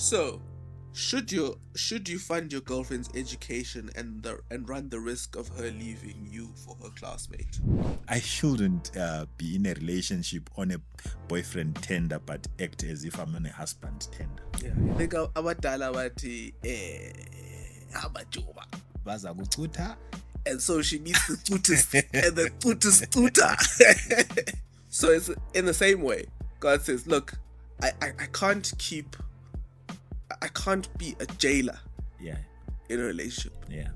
So, should you fund your girlfriend's education and run the risk of her leaving you for her classmate? I shouldn't be in a relationship on a boyfriend tender, but act as if I'm on a husband tender. Yeah, I think abadala bathi amajuba. Baza kucutha. And so she meets the tutist and the tutist tutor. So it's in the same way. God says, look, I can't be a jailer. Yeah. In a relationship. Yeah.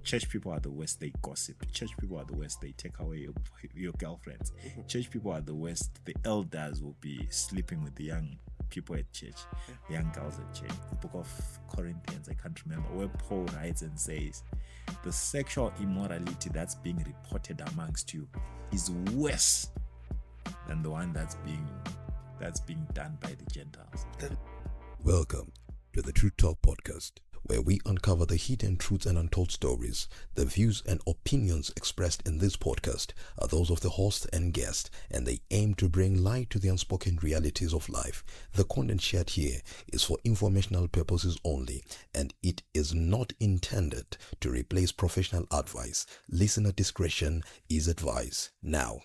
Church people are the worst, they gossip. Church people are the worst, they take away your girlfriends. Mm-hmm. Church people are the worst, the elders will be sleeping with the young people at church, young girls at church. The book of Corinthians, I can't remember, where Paul writes and says, the sexual immorality that's being reported amongst you is worse than the one that's being done by the Gentiles. Welcome to the Truth Talk Podcast, where we uncover the hidden truths and untold stories. The views and opinions expressed in this podcast are those of the host and guest, and they aim to bring light to the unspoken realities of life. The content shared here is for informational purposes only, and it is not intended to replace professional advice. Listener discretion is advised. Now,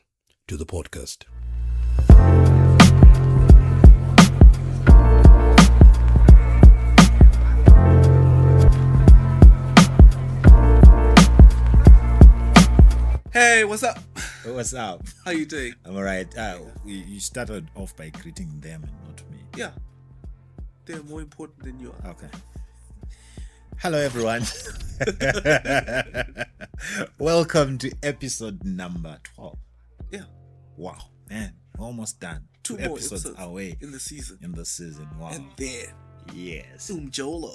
to the podcast. Hey, what's up? What's up? How you doing? I'm alright. You started off by greeting them and not me. Yeah. They're more important than you are. Okay. Hello, everyone. Welcome to episode number 12. Yeah. Wow, man. Almost done. Two more episodes away. In the season. Wow. And then. Yes. Jolo.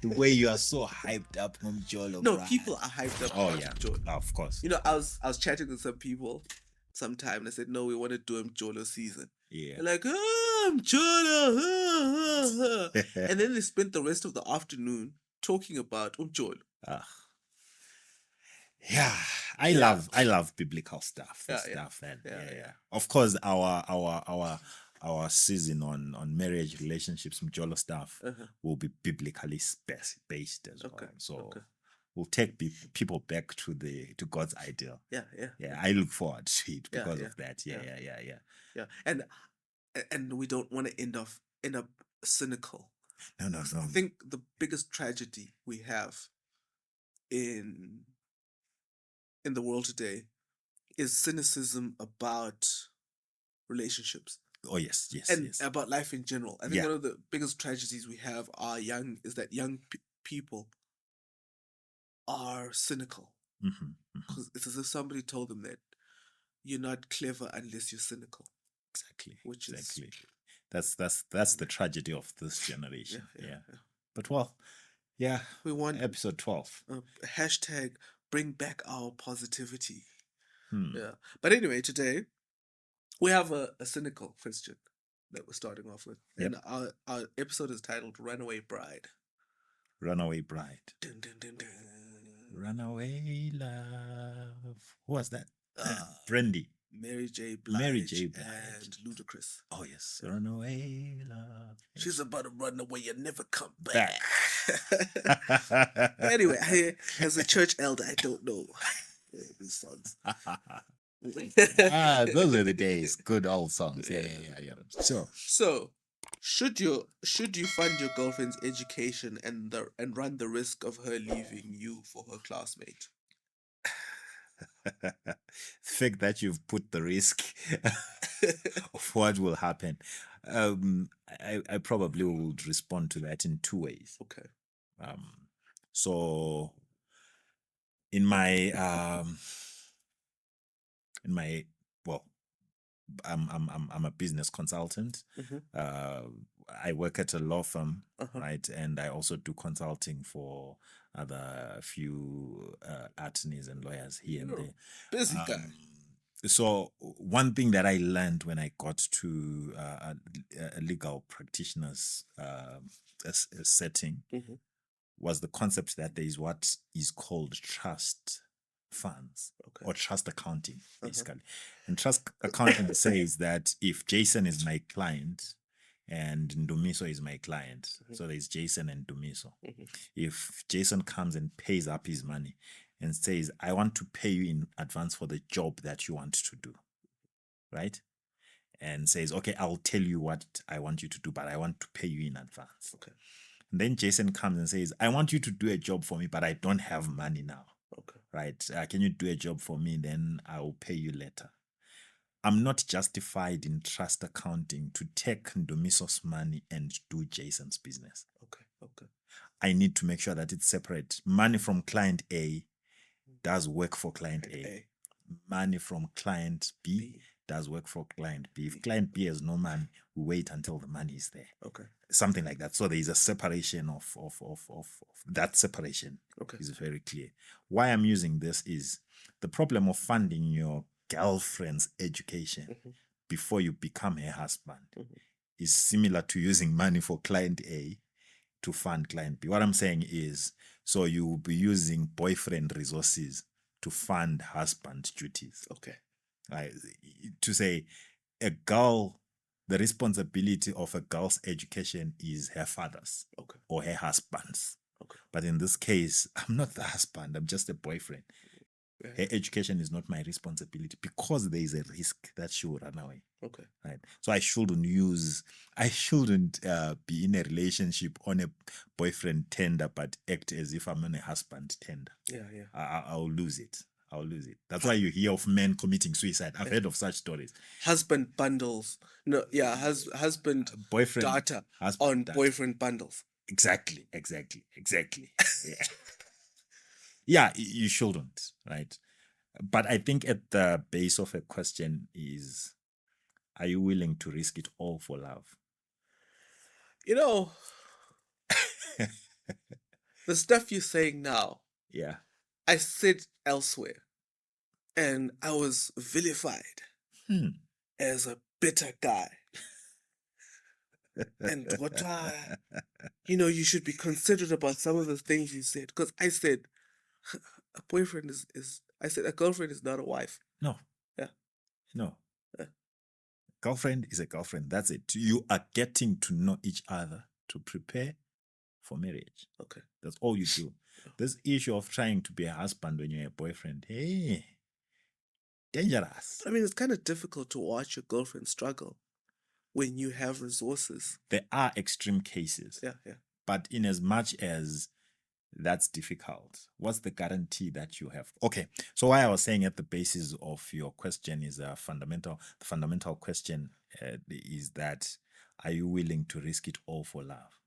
The way you are so hyped up from Jolo. No, people are hyped up. Oh yeah, Jolo. Of course. You know, I was chatting with some people sometime and I said, no, we want to do Jolo season. Yeah. They're like, Jolo. And then they spent the rest of the afternoon talking about Jolo. Yeah, I love biblical stuff. Yeah. Of course, our season on marriage relationships, Mjolo stuff, will be biblically based as well. So we'll take people back to God's ideal. Yeah. I look forward to it because of that. Yeah. And we don't want to end up cynical. No. I think the biggest tragedy we have in the world today is cynicism about relationships. Oh yes. And about life in general. I think one of the biggest tragedies we have is that young people are cynical. Because it's as if somebody told them that you're not clever unless you're cynical. Exactly. That's the tragedy of this generation. Yeah. But we want episode 12. Hashtag bring back our positivity. Yeah. But anyway, today we have a cynical question that we're starting off with. Yep. And our episode is titled Runaway Bride. Runaway Bride. Dun, dun, dun, dun. Runaway Love. Who was that? Brandy. Mary J. Blige and Ludacris. Oh yes. Runaway Love. She's about to run away and never come back. Anyway, as a church elder, I don't know these songs. Those are the days. Good old songs. Yeah. So should you fund your girlfriend's education and run the risk of her leaving you for her classmate? The fact that you've put the risk of what will happen, I probably would respond to that in two ways. Okay. So in my I'm a business consultant. I work at a law firm, right? And I also do consulting for other few attorneys and lawyers here and there. Busy guy. So one thing that I learned when I got to a legal practitioner's setting was the concept that there is what is called trust funds or trust accounting, basically. And trust accounting says that if Jason is my client and Ndumiso is my client. So there's Jason and Ndumiso. If Jason comes and pays up his money and says, I want to pay you in advance for the job that you want to do, right? And says, okay, I'll tell you what I want you to do, but I want to pay you in advance. Okay. And then Jason comes and says, I want you to do a job for me, but I don't have money now. Okay. Right? Can you do a job for me? Then I'll pay you later. I'm not justified in trust accounting to take Ndumiso's money and do Jason's business. Okay. I need to make sure that it's separate. Money from client A does work for client A. Money from client B does work for client B. If client B has no money, we wait until the money is there. Okay. Something like that. So there is a separation of that separation. Okay. Is very clear. Why I'm using this is the problem of funding your girlfriend's education before you become her husband is similar to using money for client A to fund client B. What I'm saying is, so you will be using boyfriend resources to fund husband duties. Okay. Right? To say a girl, the responsibility of a girl's education is her father's or her husband's. Okay. But in this case, I'm not the husband, I'm just a boyfriend. Her education is not my responsibility because there is a risk that she will run away. Okay. Right. So I shouldn't be in a relationship on a boyfriend tender, but act as if I'm on a husband tender. Yeah. I'll lose it. That's why you hear of men committing suicide. I've heard of such stories. Husband bundles. No, yeah, husband boyfriend data husband on data. boyfriend bundles. Exactly. Yeah. Yeah, you shouldn't, right? But I think at the base of a question is, are you willing to risk it all for love? You know, the stuff you're saying now, yeah, I said elsewhere, and I was vilified as a bitter guy. And what you should be considerate about some of the things you said. Because I said a boyfriend I said a girlfriend is not a wife. No. Yeah. No. Girlfriend is a girlfriend. That's it. You are getting to know each other to prepare for marriage. Okay. That's all you do. This issue of trying to be a husband when you're a boyfriend, hey, dangerous. I mean, it's kind of difficult to watch your girlfriend struggle when you have resources. There are extreme cases. Yeah. But in as much as that's difficult, what's the guarantee that you have? Okay, so why I was saying at the basis of your question is the fundamental question is that, are you willing to risk it all for love?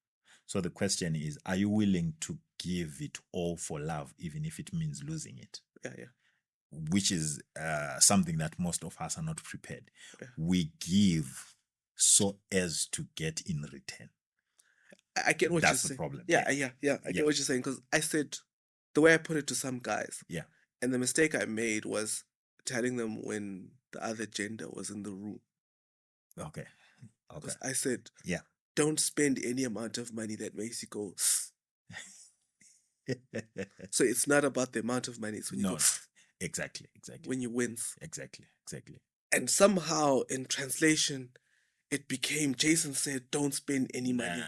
So the question is, are you willing to give it all for love, even if it means losing it? Yeah. Which is something that most of us are not prepared. Yeah. We give so as to get in return. I get what you're saying. That's the problem. Yeah. I get what you're saying, because I said the way I put it to some guys. Yeah. And the mistake I made was telling them when the other gender was in the room. Okay. I said, yeah, don't spend any amount of money that makes you go. So it's not about the amount of money. It's when you go. Exactly. When you wince. Exactly. And somehow in translation, it became, Jason said, don't spend any money.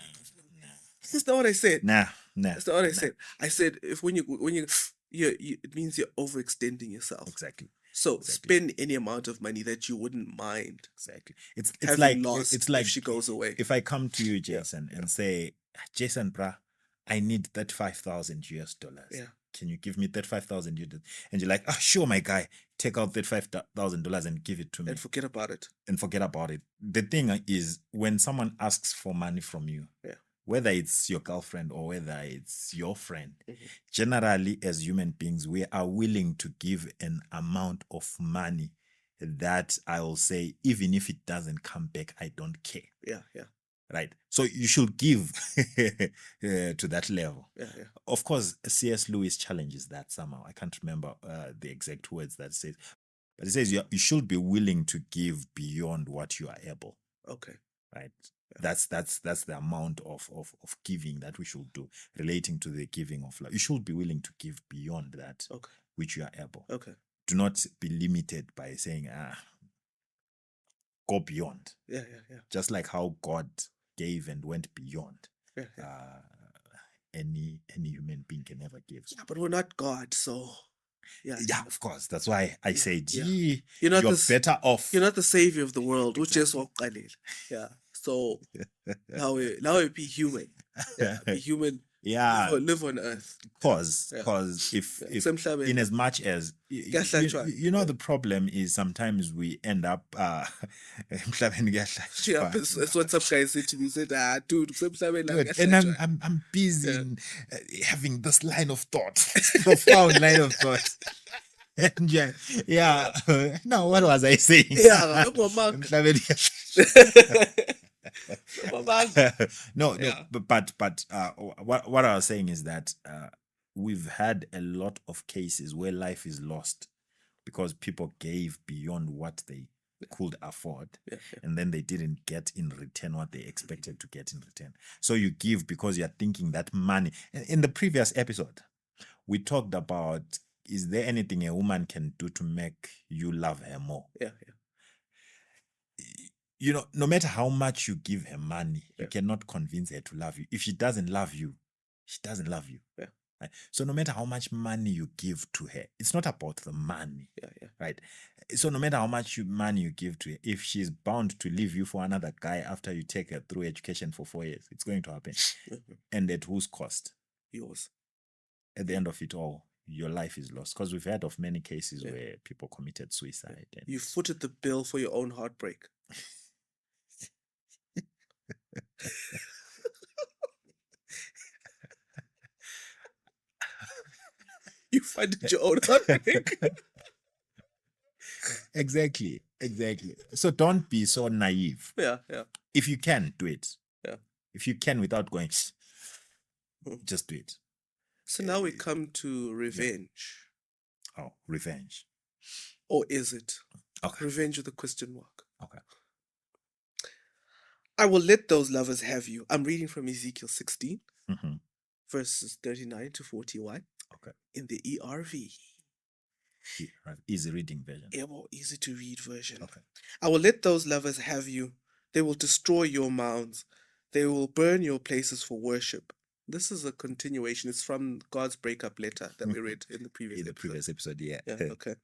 That's not what I said. Nah. That's not what I said. I said, if when you it means you're overextending yourself. Exactly. So spend any amount of money that you wouldn't mind. Exactly. It's like if she goes away. If I come to you, Jason, and say, Jason, bruh, I need $35,000. Yeah. Can you give me $35,000? And you're like, sure, my guy. Take out $35,000 and give it to me. And forget about it. The thing is, when someone asks for money from you, whether it's your girlfriend or whether it's your friend, generally as human beings, we are willing to give an amount of money that I will say, even if it doesn't come back, I don't care. Yeah. Right. So you should give to that level. Yeah. Of course, C.S. Lewis challenges that somehow. I can't remember the exact words that it says. But it says you should be willing to give beyond what you are able. Okay. Right. Yeah. That's the amount of giving that we should do, relating to the giving of love. You should be willing to give beyond that, which you are able. Okay. Do not be limited by saying, go beyond. Yeah. Just like how God gave and went beyond any human being can ever give. Yeah, but we're not God, so yeah, of course. That's why I say, you're better off. You're not the savior of the world. Exactly. Yeah. So now we be human. Yeah, be human. Yeah, live on earth. Cause if in as much as the problem is sometimes we end up it's what some guys said to me. Said, dude, and I'm busy in, having this line of thought, profound line of thought. And no, what was I saying? Yeah, no, but what I was saying is that we've had a lot of cases where life is lost because people gave beyond what they could afford, and then they didn't get in return what they expected to get in return. So you give because you're thinking that money. In the previous episode, we talked about, is there anything a woman can do to make you love her more? No matter how much you give her money, you cannot convince her to love you. If she doesn't love you, she doesn't love you. Right? So no matter how much money you give to her, it's not about the money. Right? So no matter how much money you give to her, if she's bound to leave you for another guy after you take her through education for 4 years, it's going to happen. And at whose cost? Yours. At the end of it all, your life is lost. Because we've heard of many cases where people committed suicide. And you footed the bill for your own heartbreak. You funded your own heartbreak. Exactly. So don't be so naive. Yeah. If you can, do it. Yeah. If you can without going, just do it. So now we come to revenge. Oh, revenge. Or is it? Okay. Revenge with a question mark. Okay. I will let those lovers have you. I'm reading from Ezekiel 16, mm-hmm. verses 39 to 41. Okay. In the ERV. Easy reading version. Yeah, more easy to read version. Okay. I will let those lovers have you. They will destroy your mounds. They will burn your places for worship. This is a continuation. It's from God's breakup letter that we read in the previous episode. Yeah. Okay.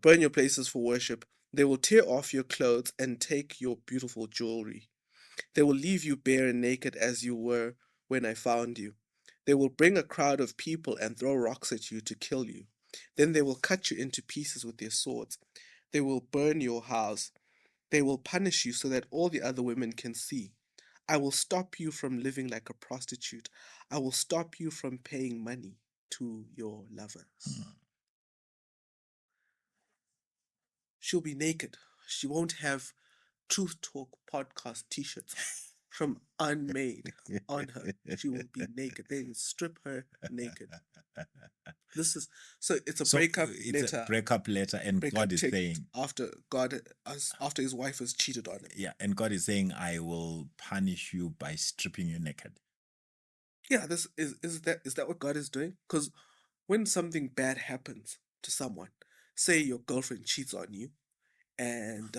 Burn your places for worship. They will tear off your clothes and take your beautiful jewelry. They will leave you bare and naked as you were when I found you. They will bring a crowd of people and throw rocks at you to kill you. Then they will cut you into pieces with their swords. They will burn your house. They will punish you so that all the other women can see. I will stop you from living like a prostitute. I will stop you from paying money to your lovers. She'll be naked. She won't have Truth Talk podcast t-shirts from Unmade on her. She will be naked. They will strip her naked. This is it's a breakup letter. A breakup letter, and God is saying after his wife has cheated on him. Yeah, and God is saying, I will punish you by stripping you naked. Yeah, this is that what God is doing? Because when something bad happens to someone, say your girlfriend cheats on you, and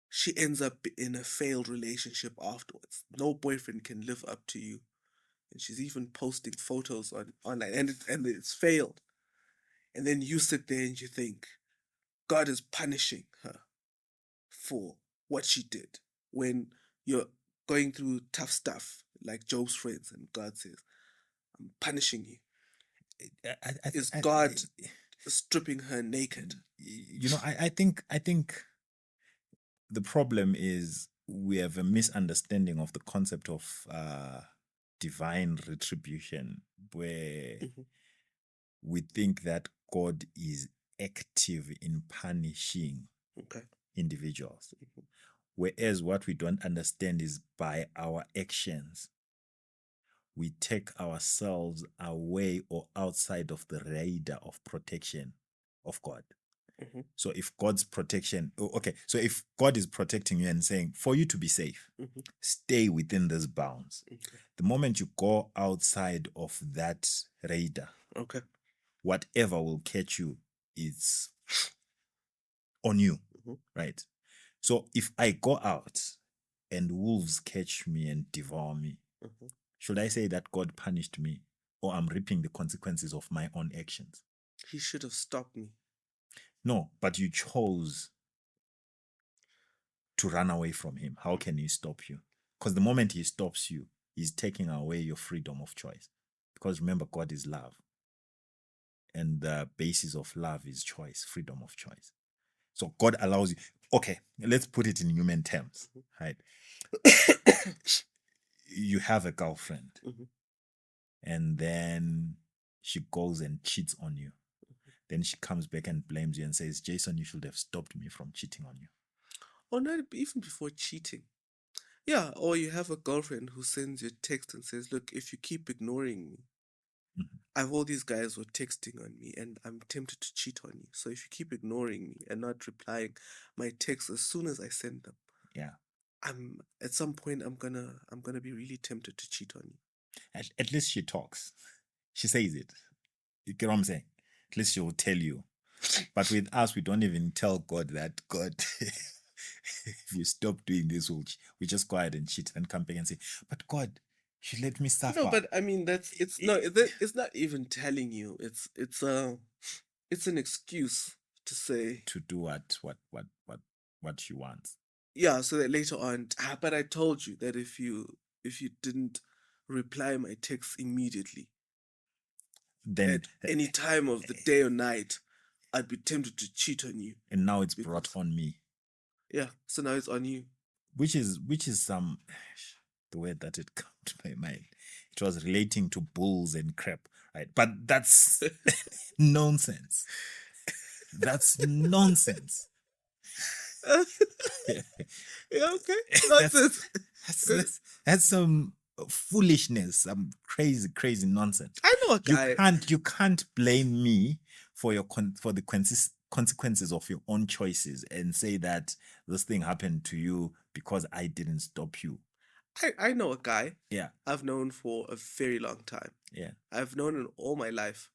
she ends up in a failed relationship afterwards. No boyfriend can live up to you. And she's even posting photos online, and it's failed. And then you sit there and you think, God is punishing her for what she did. When you're going through tough stuff, like Job's friends, and God says, I'm punishing you. Is God stripping her naked? I think the problem is we have a misunderstanding of the concept of divine retribution, where we think that God is active in punishing individuals. Whereas what we don't understand is, by our actions, we take ourselves away or outside of the radar of protection of God. So if God's protection, so if God is protecting you and saying, for you to be safe, stay within those bounds. The moment you go outside of that radar, whatever will catch you is on you, right? So if I go out and wolves catch me and devour me, should I say that God punished me, or I'm reaping the consequences of my own actions? He should have stopped me. No, but you chose to run away from him. How can he stop you? Because the moment he stops you, he's taking away your freedom of choice. Because remember, God is love. And the basis of love is choice, freedom of choice. So God allows you. Okay, let's put it in human terms, right? You have a girlfriend, and then she goes and cheats on you. Then she comes back and blames you and says, Jason, you should have stopped me from cheating on you. Or not even before cheating. Yeah, or you have a girlfriend who sends you a text and says, look, if you keep ignoring me, I have all these guys who are texting on me and I'm tempted to cheat on you. So if you keep ignoring me and not replying my texts as soon as I send them, at some point I'm gonna be really tempted to cheat on you. At least she talks. She says it. You get what I'm saying? At least she will tell you. But with us, we don't even tell God that, God, if you stop doing this, we just go ahead and cheat and come back and say, but God, you let me suffer. No, but I mean it's not even telling you. It's an excuse to say to do what she wants. Yeah, so that later on, but I told you that if you didn't reply my text immediately, then at any time of the day or night, I'd be tempted to cheat on you. And now it's brought on me. Yeah, so now it's on you. Which is the word that it came to my mind. It was relating to bulls and crap, right? But that's nonsense. That's nonsense. Yeah, okay. Nonsense. That's some foolishness, some crazy nonsense. I know a guy. You can't blame me for the consequences of your own choices and say that this thing happened to you because I didn't stop you. I know a guy. Yeah. I've known for a very long time. Yeah. I've known him all my life.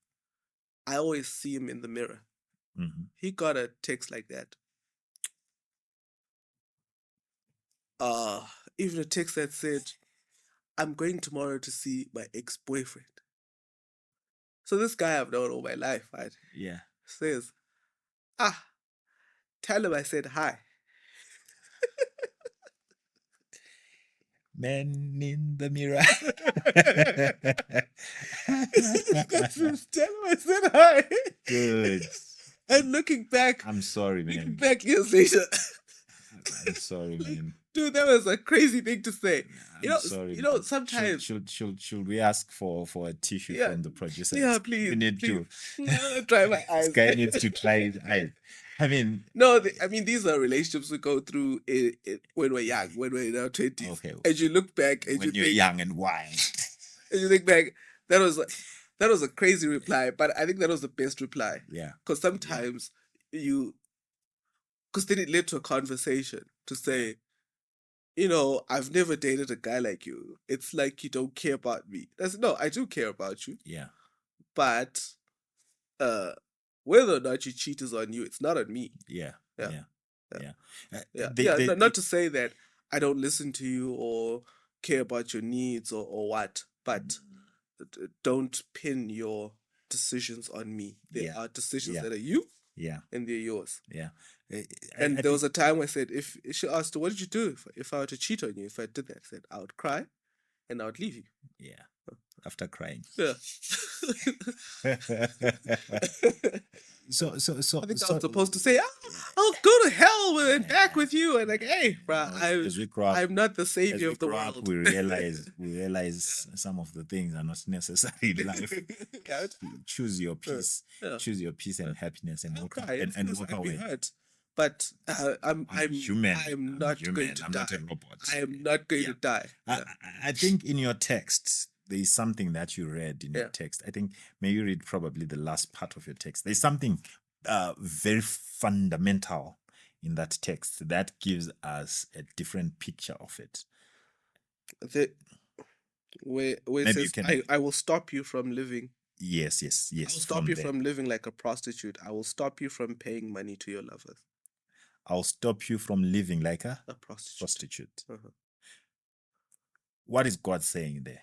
I always see him in the mirror. Mm-hmm. He got a text like that. Even a text that said, I'm going tomorrow to see my ex-boyfriend. So this guy I've known all my life, right? Yeah. Says, tell him I said hi. Man in the mirror. Tell him I said hi. Good. And looking back. I'm sorry, man. Looking back years later. I'm sorry, man. Dude, that was a crazy thing to say. Sorry. Sometimes should we ask for a tissue from the producer? Yeah, please. We need to dry my eyes. This guy needs to try his eyes. I mean, these are relationships we go through when we're young, when we're in our 20s. Okay. And you look back and when you're young and wild. And you think back, that was a crazy reply, but I think that was the best reply. Yeah. Because sometimes because then it led to a conversation to say, I've never dated a guy like you. It's like you don't care about me. No, I do care about you. Yeah. But whether or not you cheat is on you, it's not on me. Yeah. Not to say that I don't listen to you or care about your needs or what, but don't pin your decisions on me. There are decisions that are you. Yeah. And they're yours. Yeah. And there was a time where I said, if she asked, what did you do if I were to cheat on you? If I did that, I said, I would cry and I would leave you. Yeah. After crying. Yeah. So I think I was supposed to say, I'll go to hell and back with you. And like, hey, bro, I'm not the savior of the world. We realize some of the things are not necessary in life. Choose your peace. Yeah. Choose your peace and happiness and walk away. But I'm human. I'm not going to die. I'm not a robot. I am not going to die. I think in your text, there is something that you read in your text. I think maybe you read probably the last part of your text. There's something very fundamental in that text that gives us a different picture of it. Where it says, I will stop you from living. Yes. I will stop you from living like a prostitute. I will stop you from paying money to your lovers. I'll stop you from living like a prostitute. Uh-huh. what is God saying there?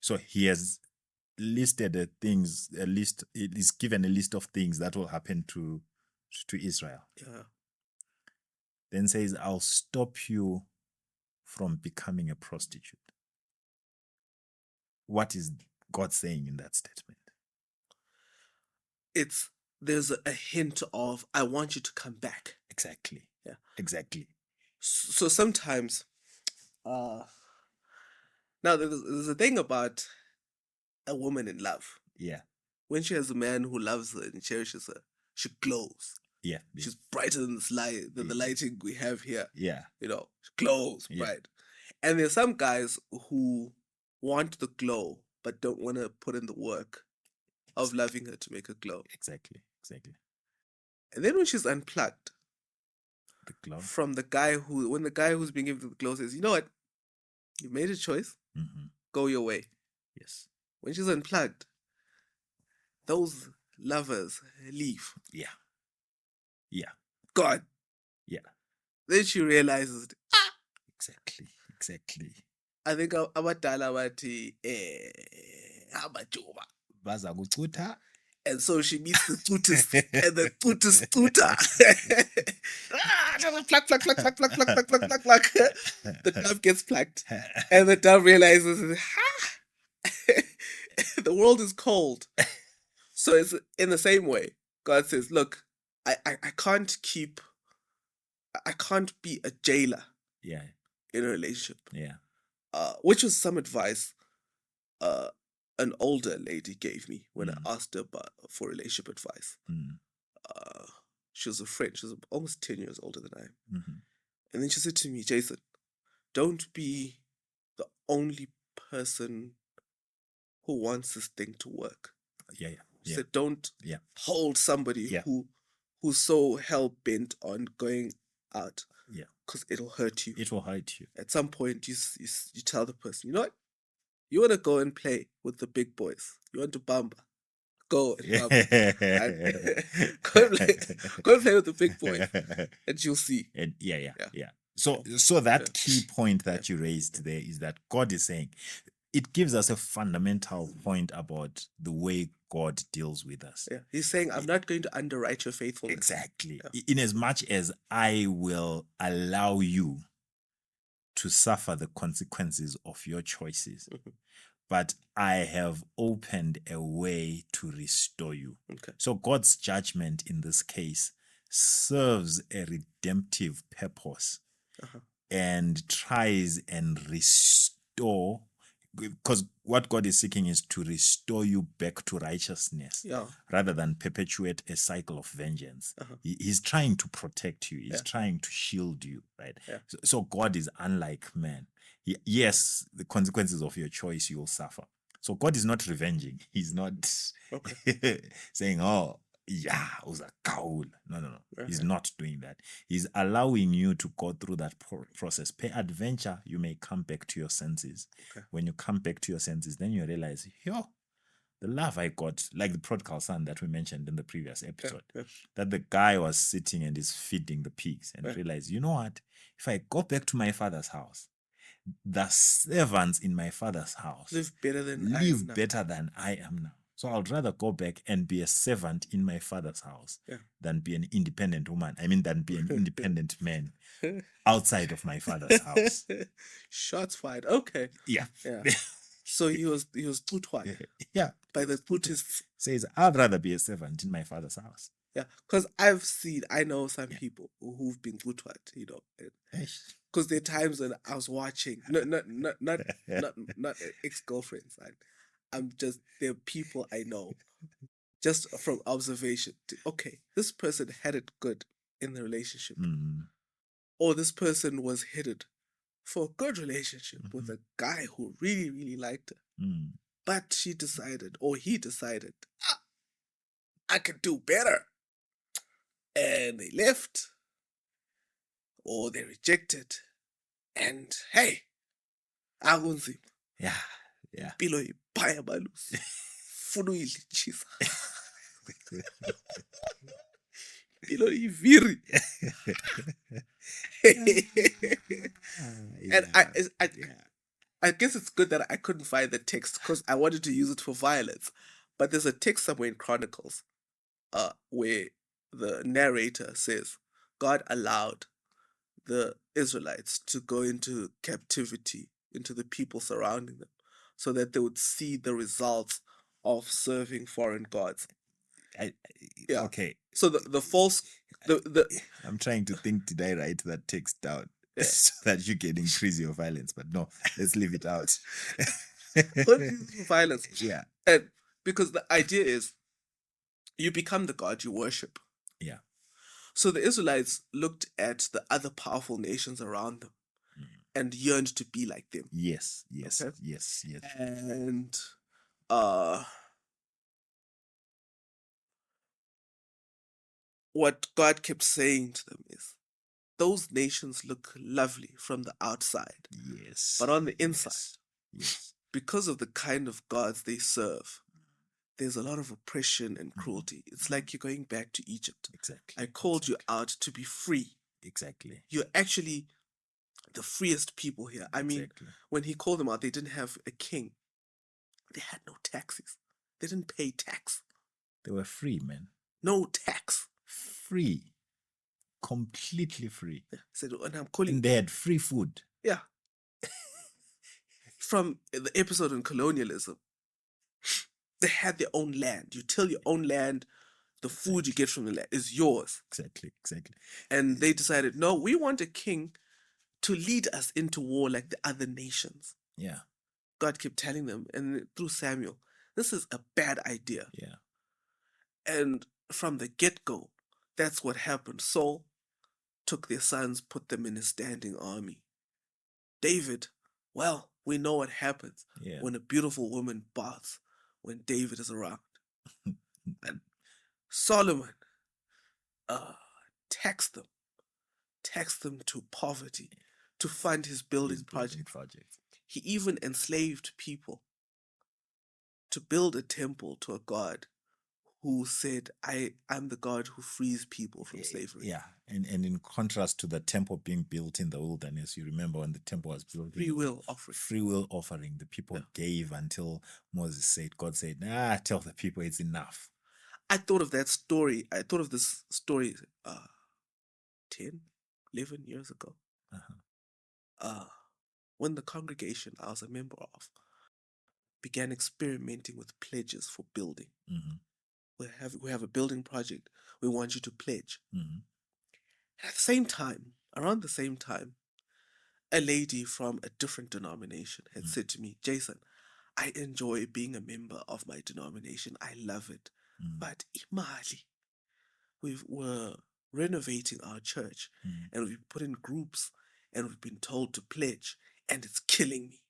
So he has listed the things, a list, it is given a list of things that will happen to Israel. Yeah. Then says, I'll stop you from becoming a prostitute. What is God saying in that statement? There's a hint of, I want you to come back. Exactly. Yeah. Exactly. So sometimes, now there's a thing about a woman in love. Yeah. When she has a man who loves her and cherishes her, she glows. Yeah. She's brighter than the lighting we have here. Yeah. She glows bright. And there's some guys who want the glow but don't want to put in the work of loving her to make her glow. Exactly. And then when she's unplugged, the glow from the guy when the guy who's being given the glow says, you know what, you made a choice, go your way. Yes. When she's unplugged, those lovers leave. Yeah. God. Yeah. Then she realizes, Exactly. I think abadala bathi amajuba baza kucutha, and so she meets the tutist and the tutist tutor. Pluck. The dove gets plucked and the dove realizes, the world is cold. So it's in the same way. God says, look, I can't be a jailer in a relationship. Yeah. Which was some advice an older lady gave me when I asked her for relationship advice. She was a friend. She was almost 10 years older than I am. And then she said to me, Jason, don't be the only person who wants this thing to work. She said, don't hold somebody who's so hell-bent on going out. Because it'll hurt you. It will hurt you. At some point, you tell the person, you know what? You want to go and play with the big boys. You want to bamba. Go and bamba. Go and play with the big boys. And you'll see. So that key point that you raised there is that God is saying, it gives us a fundamental point about the way God deals with us. Yeah. He's saying, I'm not going to underwrite your faithfulness. Exactly. In as much as I will allow you to suffer the consequences of your choices, but I have opened a way to restore you. Okay. So God's judgment in this case serves a redemptive purpose and tries and restore, because what God is seeking is to restore you back to righteousness rather than perpetuate a cycle of vengeance. He's trying to protect you. He's trying to shield you, right? So God is unlike man. Yes, the consequences of your choice you will suffer. So God is not revenging. He's not saying, oh, no. He's not doing that. He's allowing you to go through that process. Peradventure, you may come back to your senses. When you come back to your senses, then you realize, the love I got, like the prodigal son that we mentioned in the previous episode, that the guy was sitting and is feeding the pigs and realized, you know what? If I go back to my father's house, the servants in my father's house live better than I am now. So I'd rather go back and be a servant in my father's house than be an independent woman. Than be an independent man outside of my father's house. Shots fired. Okay. Yeah. So he was tutwad. Yeah. By the Buddhists. Says, I'd rather be a servant in my father's house. Yeah. Because I know some people who've been tutwad, because there are times when I was watching, not ex-girlfriends, right? There are people I know, just from observation. Okay, this person had it good in the relationship. Or this person was headed for a good relationship with a guy who really, really liked her. But she decided, or he decided, I could do better. And they left, or they rejected. And hey, akunzima. Yeah. Impilo iphaya balusi. Funa uyilitshisa. Impilo iviri. And I guess it's good that I couldn't find the text because I wanted to use it for violence. But there's a text somewhere in Chronicles, where the narrator says God allowed the Israelites to go into captivity, into the people surrounding them, so that they would see the results of serving foreign gods. Yeah. Okay. So the false the I'm trying to think, did I write that text down Yeah. so that you can increase your violence? But no, let's leave it out. What is violence? Yeah. And because the idea is you become the God you worship. Yeah. So the Israelites looked at the other powerful nations around them and yearned to be like them. Yes. Okay? Yes. And what God kept saying to them is, those nations look lovely from the outside. Yes. But on the inside, yes. because of the kind of gods they serve, there's a lot of oppression and cruelty. It's like you're going back to Egypt. Exactly. I called you out to be free. Exactly. You're actually the freest people here. I mean, when he called them out, they didn't have a king. They had no taxes. They didn't pay tax. They were free, man. No tax. Free. Completely free. Yeah. Said, and I'm calling. And they had free food. Yeah. From the episode on colonialism, they had their own land. You till your own land, the food you get from the land is yours. Exactly. And they decided, no, we want a king to lead us into war like the other nations. Yeah. God kept telling them, and through Samuel, this is a bad idea. Yeah. And from the get-go, that's what happened. Saul took their sons, put them in a standing army. David, well, we know what happens when a beautiful woman baths when David is around. And Solomon taxed them to poverty to fund his building project. He even enslaved people to build a temple to a god who said, I'm the God who frees people from slavery. Yeah, and in contrast to the temple being built in the wilderness, you remember when the temple was built? Free will offering. Free will offering. The people gave until Moses said, God said, tell the people it's enough. I thought of that story. I thought of this story 10, 11 years ago. When the congregation I was a member of began experimenting with pledges for building. We have a building project. We want you to pledge. At the same time, around the same time, a lady from a different denomination had said to me, Jason, I enjoy being a member of my denomination. I love it. But imali, we're renovating our church and we've put in groups and we've been told to pledge and it's killing me.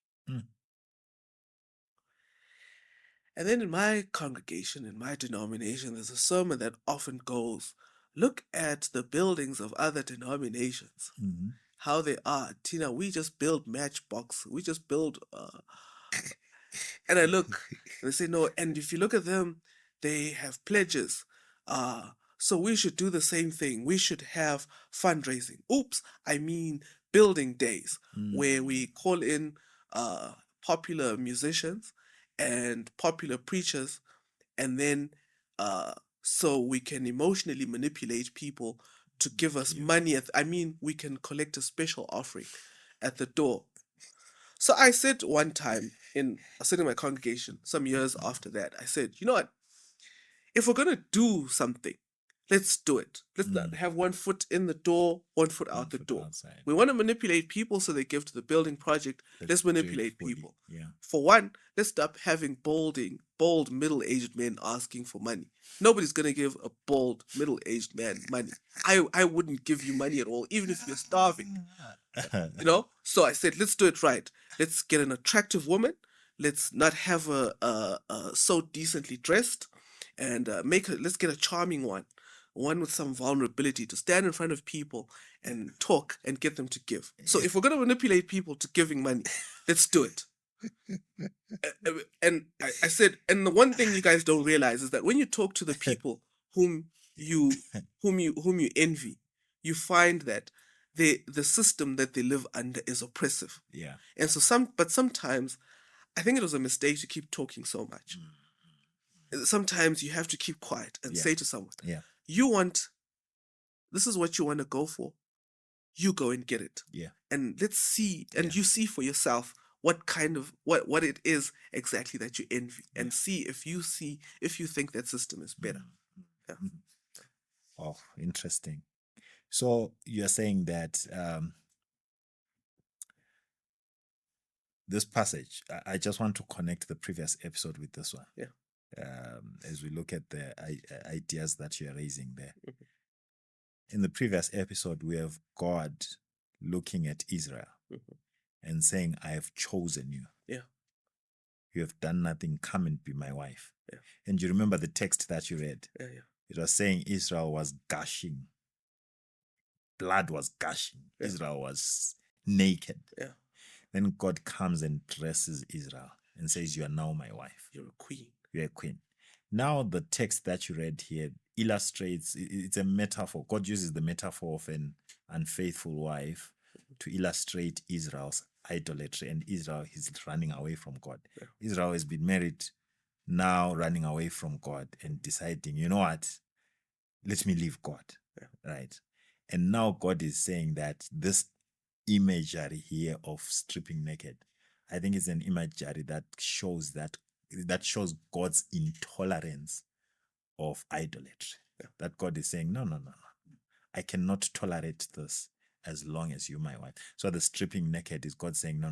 And then in my congregation, in my denomination, there's a sermon that often goes, look at the buildings of other denominations, how they are. Tina, we just build matchbox. We just build... And I look, and they say, no, and if you look at them, they have pledges. So we should do the same thing. We should have fundraising. Building days, where we call in popular musicians and popular preachers, and then so we can emotionally manipulate people to give us money. We can collect a special offering at the door. So I said one time, I said in my congregation, some years after that, I said, you know what? If we're going to do something, let's do it. Let's not have one foot in the door, one foot out the door. Outside. We want to manipulate people so they give to the building project. Let's manipulate people. Yeah. For one, let's stop having bold middle-aged men asking for money. Nobody's going to give a bold middle-aged man money. I wouldn't give you money at all, even if you're starving. So I said, let's do it right. Let's get an attractive woman. Let's not have her so decently dressed, and let's get a charming one with some vulnerability to stand in front of people and talk and get them to give. So if we're going to manipulate people to giving money, let's do it. And I said, and the one thing you guys don't realize is that when you talk to the people whom you envy, you find that the system that they live under is oppressive. Yeah. And so sometimes I think it was a mistake to keep talking so much. Sometimes you have to keep quiet and say to someone, this is what you want to go for. You go and get it. Yeah. And let's see, and you see for yourself what kind of what it is exactly that you envy, and see if you think that system is better. Yeah. Oh, interesting. So you're saying that this passage, I just want to connect the previous episode with this one. Yeah. As we look at the ideas that you're raising there. In the previous episode, we have God looking at Israel and saying, I have chosen you. Yeah. You have done nothing. Come and be my wife. Yeah. And you remember the text that you read? Yeah. It was saying Israel was gushing. Blood was gushing. Yeah. Israel was naked. Yeah. Then God comes and dresses Israel and says, you are now my wife. You're a queen. You're a queen. Now the text that you read here illustrates, it's a metaphor. God uses the metaphor of an unfaithful wife to illustrate Israel's idolatry, and Israel is running away from God. Yeah. Israel has been married, now running away from God and deciding, you know what, let me leave God. Yeah. Right? And now God is saying that this imagery here of stripping naked, I think it's an imagery that shows God's intolerance of idolatry. Yeah. That God is saying, no. I cannot tolerate this as long as you're my wife. So the stripping naked is God saying, no.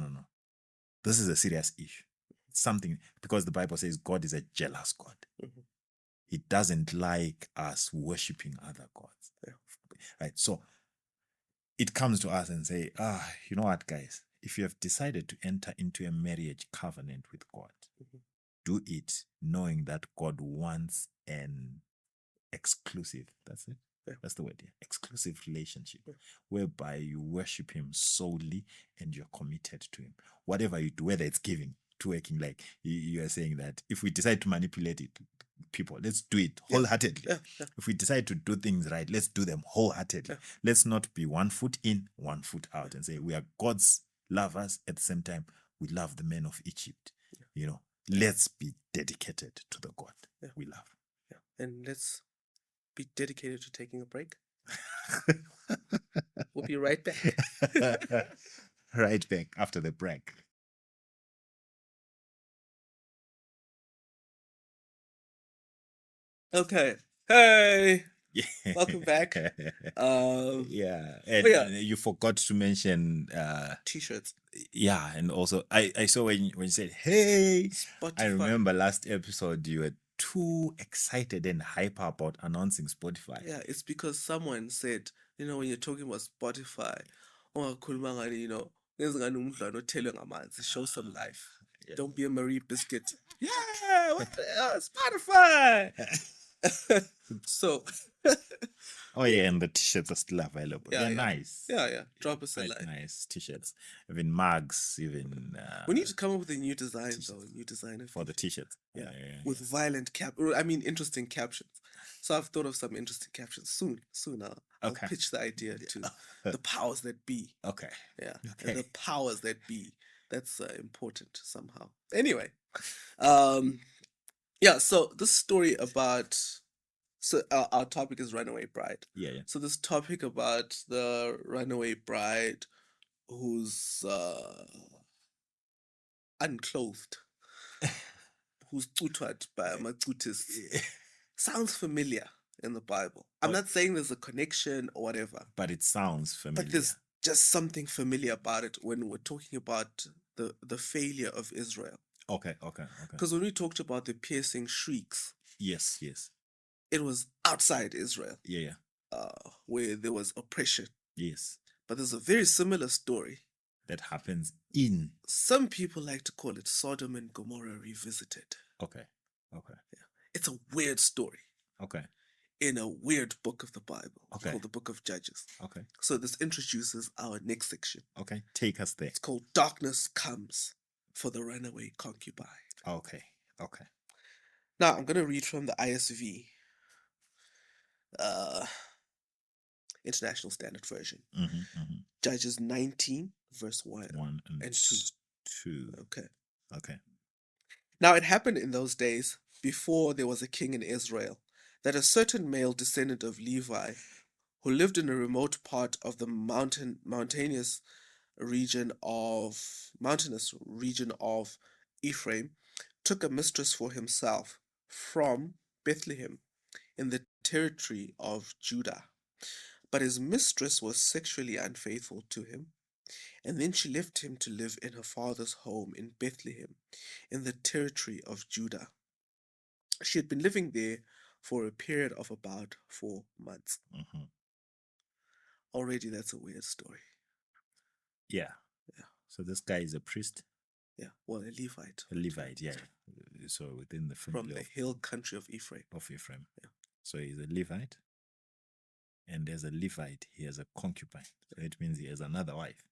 This is a serious issue. Something, because the Bible says God is a jealous God. He doesn't like us worshiping other gods. Yeah. Right? So it comes to us and say, you know what, guys? If you have decided to enter into a marriage covenant with God, do it knowing that God wants an exclusive, that's it? Yeah. That's the word, yeah. Exclusive relationship, whereby you worship him solely and you're committed to him. Whatever you do, whether it's giving, to working, like you are saying that if we decide to manipulate it, people, let's do it wholeheartedly. Yeah. If we decide to do things right, let's do them wholeheartedly. Yeah. Let's not be 1 foot in, 1 foot out and say we are God's lovers. At the same time, we love the men of Egypt. Yeah. You know, let's be dedicated to the God we love. Yeah. And let's be dedicated to taking a break. We'll be right back. Right back after the break. Okay. Hey. Yeah. Welcome back. And you forgot to mention t-shirts. Yeah, and also I saw when you said, hey, Spotify. I remember last episode you were too excited and hyper about announcing Spotify. Yeah, it's because someone said, when you're talking about Spotify, show some life. Yeah. Don't be a Marie Biscuit. Yeah, what the Spotify. So and the t-shirts are still available. They're nice. Yeah. Drop us a line. Nice t-shirts. Even mugs, even we need to come up with a new design for the t-shirts. Yeah. With violent interesting captions. So I've thought of some interesting captions. Soon I'll pitch the idea to the powers that be. Okay. Yeah. Okay. And the powers that be. That's important somehow. Anyway, so this story about, our topic is runaway bride. Yeah. So this topic about the runaway bride who's unclothed, who's tutwat by a macutis, sounds familiar in the Bible. I'm not saying there's a connection or whatever. But it sounds familiar. But there's just something familiar about it when we're talking about the failure of Israel. Okay. Because when we talked about the piercing shrieks, yes, it was outside Israel. Yeah. Where there was oppression. Yes. But there's a very similar story that happens in. Some people like to call it Sodom and Gomorrah revisited. Okay. Yeah. It's a weird story. Okay. In a weird book of the Bible. Okay. Called the Book of Judges. Okay. So this introduces our next section. Okay. Take us there. It's called Darkness Comes for the Runaway Concubine. Okay. Now I'm going to read from the ISV, International Standard Version. Mm-hmm. Judges 19, verse 1, 1 and 2. Okay. Okay. Now it happened in those days, before there was a king in Israel, that a certain male descendant of Levi, who lived in a remote part of the mountainous region of Ephraim, took a mistress for himself from Bethlehem in the territory of Judah. But his mistress was sexually unfaithful to him, and then she left him to live in her father's home in Bethlehem in the territory of Judah. She had been living there for a period of about 4 months. Mm-hmm. Already that's a weird story. Yeah. Yeah. So this guy is a priest? Yeah, well, a Levite. A Levite, yeah. So within the family from the hill country of Ephraim. Yeah. So he's a Levite. And as a Levite, he has a concubine. So it means he has another wife.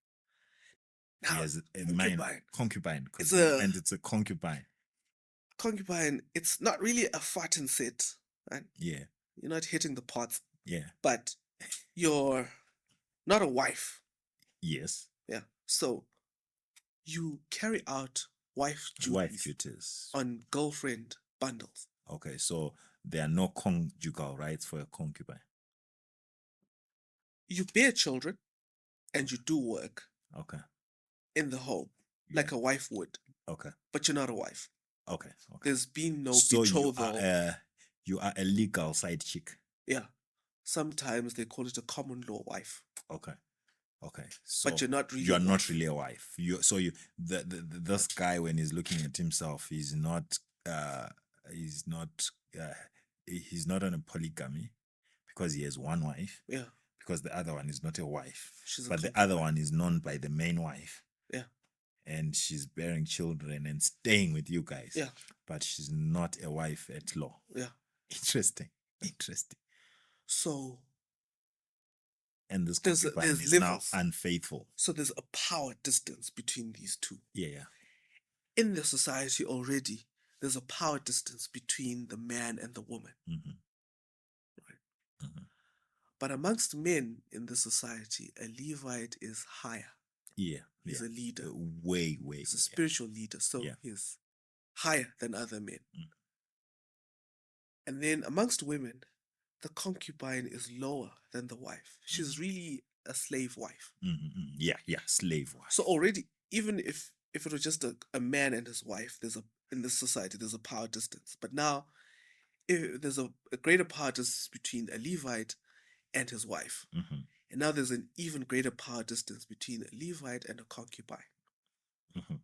Now, he has a concubine. And it's a concubine. Concubine, it's not really a fart and sit, right? Yeah. You're not hitting the pots. Yeah. But you're not a wife. Yes. Yeah. So you carry out wife duties on girlfriend bundles. Okay, so there are no conjugal rights for a concubine. You bear children and you do work. Okay. In the home, like a wife would. Okay. But you're not a wife. Okay. There's been no betrothal. You are a legal side chick. Yeah. Sometimes they call it a common law wife. Okay. So but you're not really. You are not really a wife. This guy, when he's looking at himself, he's not on a polygamy because he has one wife. Yeah. Because the other one is not a wife. But the other one is known by the main wife. Yeah. And she's bearing children and staying with you guys. Yeah. But she's not a wife at law. Yeah. Interesting. So. And this concubine is levels. Now unfaithful. So there's a power distance between these two. Yeah. In the society already, there's a power distance between the man and the woman. Mm-hmm. Right. Mm-hmm. But amongst men in the society, a Levite is higher. Yeah. He's a leader. Way. He's a spiritual leader. So he's higher than other men. Mm. And then amongst women, the concubine is lower than the wife. She's really a slave wife. Mm-hmm. Yeah, slave wife. So already, even if it was just a man and his wife, in this society, there's a power distance. But now, if there's a greater power distance between a Levite and his wife. Mm-hmm. And now there's an even greater power distance between a Levite and a concubine. Mm-hmm.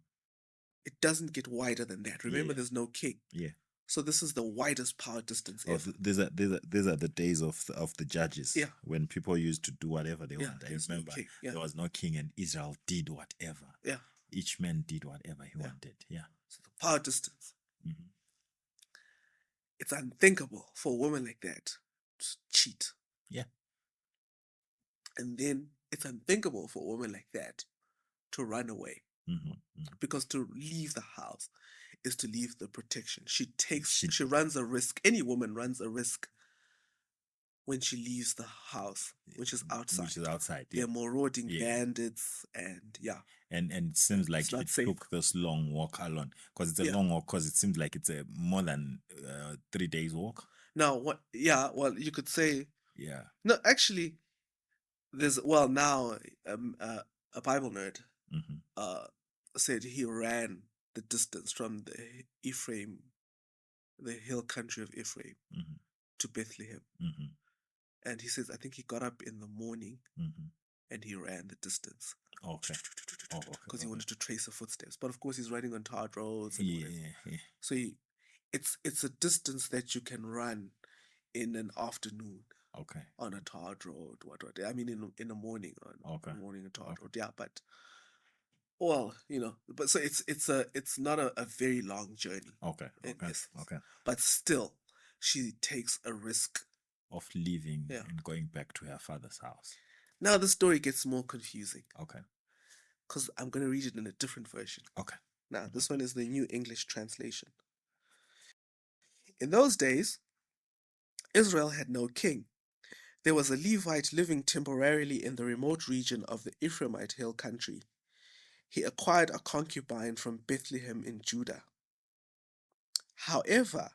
It doesn't get wider than that. Remember, there's no king. Yeah. So this is the widest power distance ever. These are the days of the judges. Yeah. When people used to do whatever they want. I remember there was no king and Israel did whatever. Yeah. Each man did whatever he wanted. Yeah. So the power distance. Mm-hmm. It's unthinkable for a woman like that to cheat. Yeah. And then it's unthinkable for a woman like that to run away. Mm-hmm. Mm-hmm. Because to leave the house is to leave the protection. She runs a risk. Any woman runs a risk when she leaves the house, which is outside. Yeah. They're marauding bandits and And it seems like it took this long walk alone. Because it's a long walk, because it seems like it's a more than 3 days walk. Now, what? Yeah, well, you could say. Yeah. No, actually, now a Bible nerd said he ran the distance from the hill country of Ephraim to Bethlehem. Mm-hmm. And he says, I think he got up in the morning and he ran the distance. Okay. Because he wanted to trace the footsteps. But of course, he's riding on tarred roads. Yeah. So it's a distance that you can run in an afternoon. Okay. On a tarred road, what? I mean, in the morning on a tarred road. Yeah, but so it's not a very long journey. Okay. But still, she takes a risk of leaving and going back to her father's house. Now the story gets more confusing. Okay. Because I'm going to read it in a different version. Okay. Now, this one is the New English Translation. In those days, Israel had no king. There was a Levite living temporarily in the remote region of the Ephraimite hill country. He acquired a concubine from Bethlehem in Judah. However,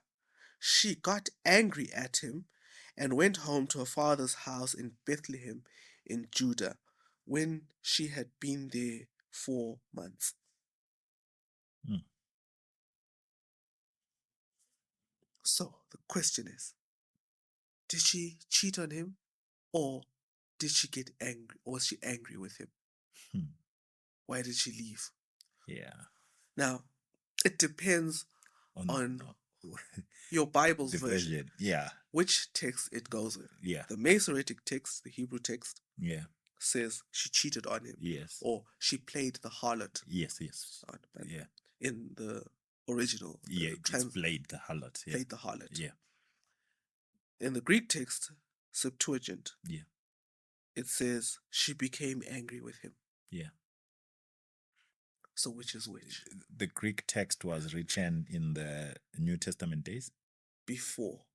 she got angry at him and went home to her father's house in Bethlehem in Judah when she had been there 4 months. So the question is, did she cheat on him, or did she get angry, or was she angry with him? Why did she leave? Yeah. Now, it depends on your Bible's version. Yeah. Which text it goes with. Yeah. The Masoretic text, the Hebrew text, says she cheated on him. Yes. Or she played the harlot. Yes. Yeah. In the original. It's played the harlot. Yeah. Played the harlot. Yeah. In the Greek text, Septuagint, yeah, it says she became angry with him. Yeah. So which is which? The Greek text was written in the New Testament days? Before.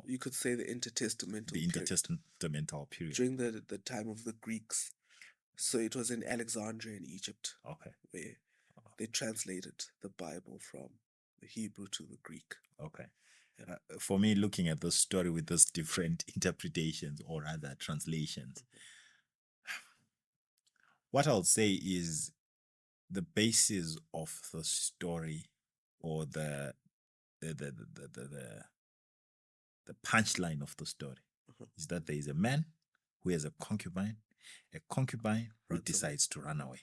You could say the intertestamental period. The intertestamental period. During the time of the Greeks. So it was in Alexandria in Egypt. Okay. Where they translated the Bible from the Hebrew to the Greek. Okay. For me, looking at the story with those different interpretations or rather translations, what I'll say is the basis of the story or the punchline of the story is that there is a man who has a concubine who decides to run away.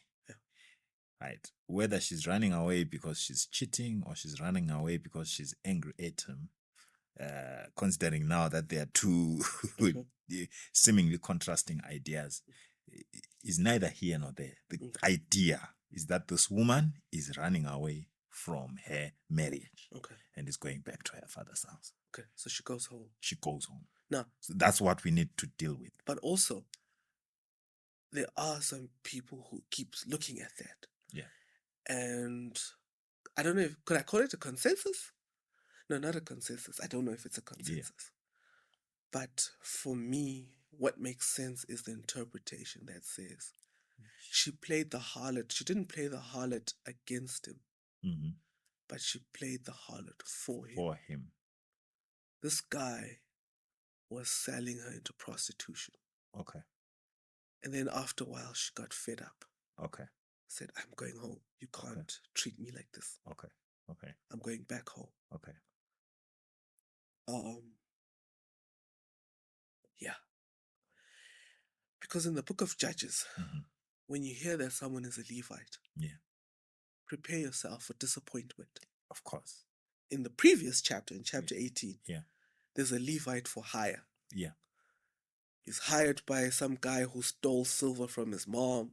Right? Whether she's running away because she's cheating or she's running away because she's angry at him, considering now that there are two seemingly contrasting ideas, is neither here nor there. The idea is that this woman is running away from her marriage and is going back to her father's house. Okay, so she goes home. She goes home. Now, so that's what we need to deal with. But also, there are some people who keep looking at that. Yeah. And I don't know could I call it a consensus? No, not a consensus. I don't know if it's a consensus. Yeah. But for me, what makes sense is the interpretation that says she played the harlot. She didn't play the harlot against him, but she played the harlot for him. This guy was selling her into prostitution. Okay. And then after a while, she got fed up. Okay. Said, I'm going home. You can't treat me like this. Okay. I'm going back home. Okay. Yeah. Because in the book of Judges, when you hear that someone is a Levite, prepare yourself for disappointment. Of course. In the previous chapter, in chapter 18, there's a Levite for hire. Yeah. He's hired by some guy who stole silver from his mom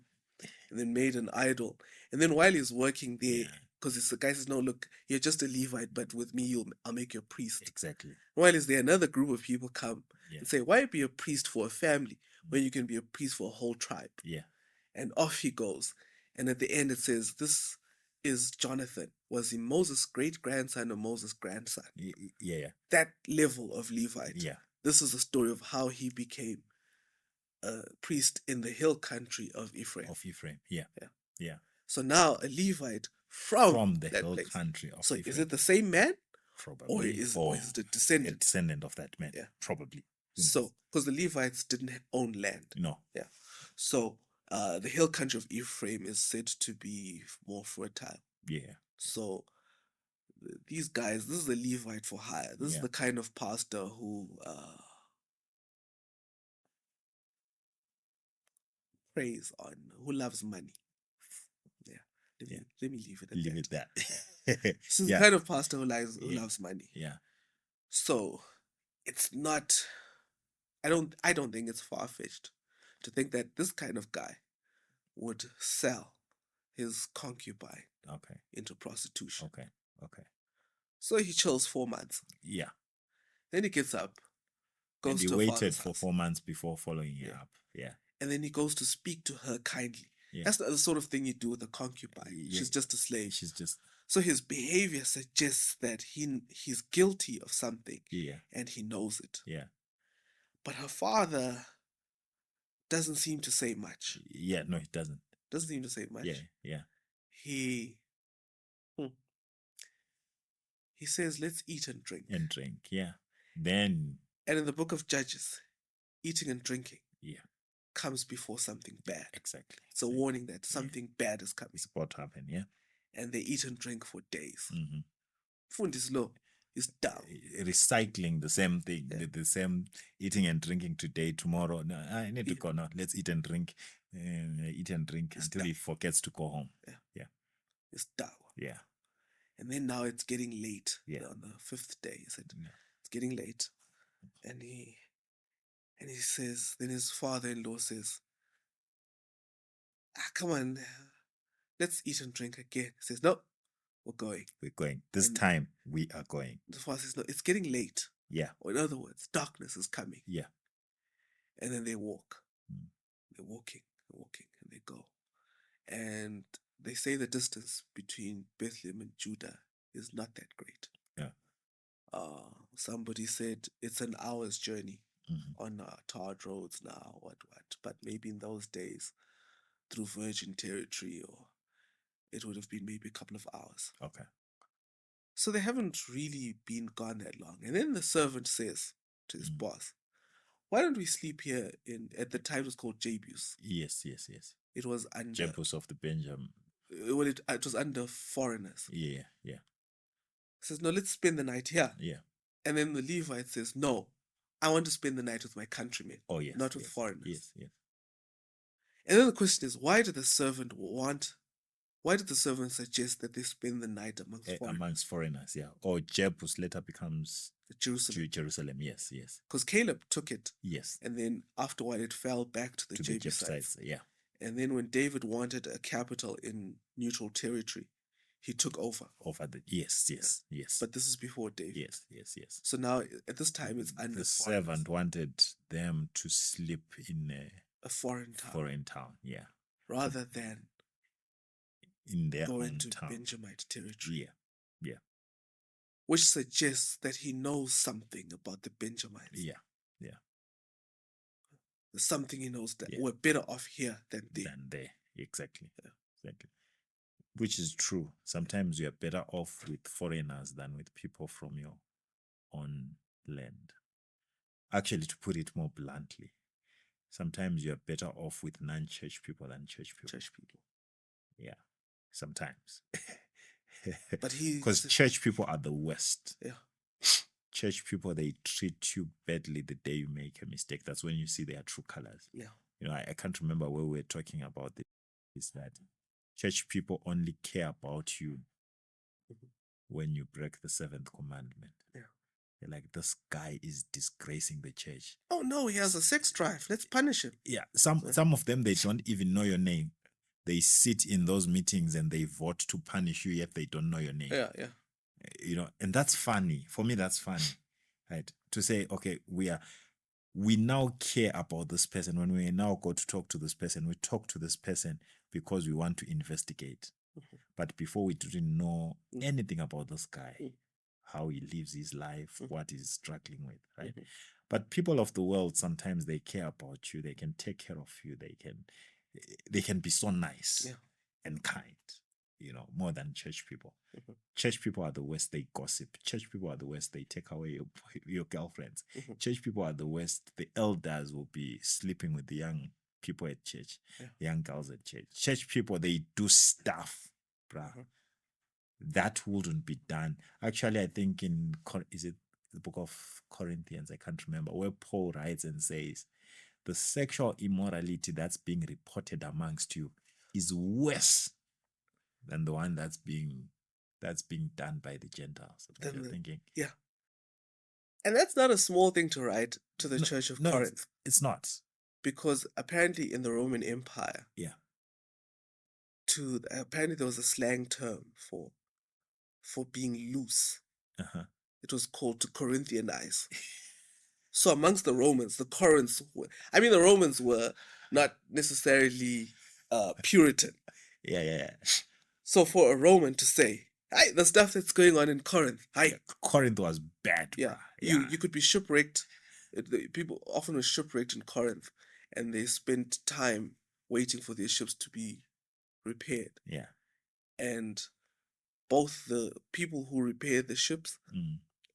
and then made an idol. And then while he's working there, because the guy says, no, look, you're just a Levite, but with me, I'll make you a priest. Exactly. While he's there, another group of people come and say, why be a priest for a family when you can be a priest for a whole tribe? Yeah. And off he goes. And at the end, it says, this is Jonathan. Was he Moses' great-grandson or Moses' grandson? Yeah. That level of Levite. Yeah. This is the story of how he became a priest in the hill country of Ephraim. Yeah. So now a Levite from the hill country of Ephraim. So is it the same man? Probably. Or is the descendant? A descendant of that man. Yeah. Probably. So, because the Levites didn't own land. No. Yeah. So the hill country of Ephraim is said to be more fertile. Yeah. So these guys, this is a Levite for hire. This is the kind of pastor who preys on, who loves money. Yeah. Let me leave it at leave that. This is the kind of pastor who loves money. Yeah. So it's not, I don't think it's far-fetched to think that this kind of guy would sell his concubine into prostitution. Okay. So he chills 4 months. Yeah. Then he gets up, goes and to he waited for 4 months before following her up. Yeah. And then he goes to speak to her kindly. Yeah. That's not the sort of thing you do with a concubine. Yeah. She's just a slave. So his behavior suggests that he's guilty of something. Yeah. And he knows it. Yeah. But her father doesn't seem to say much. Yeah, no, it doesn't. Doesn't seem to say much. Yeah. He says, let's eat and drink. And drink, yeah. Then. And in the book of Judges, eating and drinking comes before something bad. Exactly. It's a warning that something bad is coming. It's about to happen, yeah. And they eat and drink for days. Mm-hmm. Fundis low is down. Recycling the same thing, the same eating and drinking today, tomorrow. No, I need to go now. Let's eat and drink, until he forgets to go home. Yeah. It's down. Yeah. And then now it's getting late. Yeah. On the fifth day, he said, it's getting late. And he says, then his father-in-law says, come on, let's eat and drink again. He says, no, we're going. We're going. This time we are going. The father says, no, it's getting late. Yeah. Or in other words, darkness is coming. Yeah. And then they walk. They're walking, and they go. And they say the distance between Bethlehem and Judah is not that great. Yeah. Somebody said it's an hour's journey on tarred roads now, what. But maybe in those days, through virgin territory, or it would have been maybe a couple of hours. Okay. So they haven't really been gone that long. And then the servant says to his boss, why don't we sleep here at the time it was called Jebus. Yes. It was under Jebus of the Benjamin. Well, it was under foreigners. Yeah. He says, no, let's spend the night here. Yeah. And then the Levite says, no, I want to spend the night with my countrymen. Oh, yes. Not with foreigners. Yes. And then the question is, why did the servant suggest that they spend the night amongst foreigners? Yeah. Or Jebus later becomes Jerusalem. Yes. Because Caleb took it. Yes. And then after a while it fell back to the Jebusites. Yeah. And then when David wanted a capital in neutral territory, he took over. Yes. But this is before David. Yes. So now at this time it's under the servant wanted them to sleep in a foreign town, yeah, rather than in their going own to town. Benjamite territory. Yeah. Which suggests that he knows something about the Benjamites. Yeah. There's something he knows that we're better off here than there. Exactly. Which is true. Sometimes you are better off with foreigners than with people from your own land. Actually, to put it more bluntly, sometimes you are better off with non-church people than church people. Yeah, sometimes. But because church people are the worst. Yeah. Church people, they treat you badly the day you make a mistake. That's when you see their true colors. Yeah. I can't remember where we were talking about this. Is that church people only care about you when you break the seventh commandment. Yeah. They're like, this guy is disgracing the church. Oh no, he has a sex drive. Let's punish him. Yeah. Some of them, they don't even know your name. They sit in those meetings and they vote to punish you, yet they don't know your name. Yeah. And that's funny. For me, that's funny. Right? To say, okay, we now care about this person. When we now go to talk to this person, we talk to this person because we want to investigate. But before, we didn't know anything about this guy, how he lives his life, what he's struggling with, right? But people of the world, sometimes they care about you. They can take care of you. They can be so nice and kind, more than church people. Church people are the worst. They gossip. Church people are the worst. They take away your girlfriends. Church people are the worst. The elders will be sleeping with the young people at church, young girls at church. Church people, they do stuff, bruh. That wouldn't be done. Actually, I think is it the book of Corinthians? I can't remember, where Paul writes and says, the sexual immorality that's being reported amongst you is worse than the one that's being done by the Gentiles. You're thinking, yeah. And that's not a small thing to write to the Church of Corinth. It's not. Because apparently in the Roman Empire, apparently there was a slang term for being loose. It was called to Corinthianize. So amongst the Romans, the Romans were not necessarily Puritan. Yeah. So for a Roman to say, "Hey, the stuff that's going on in Corinth," Corinth was bad. Yeah. You could be shipwrecked People often were shipwrecked in Corinth, and they spent time waiting for their ships to be repaired. Yeah. And both the people who repaired the ships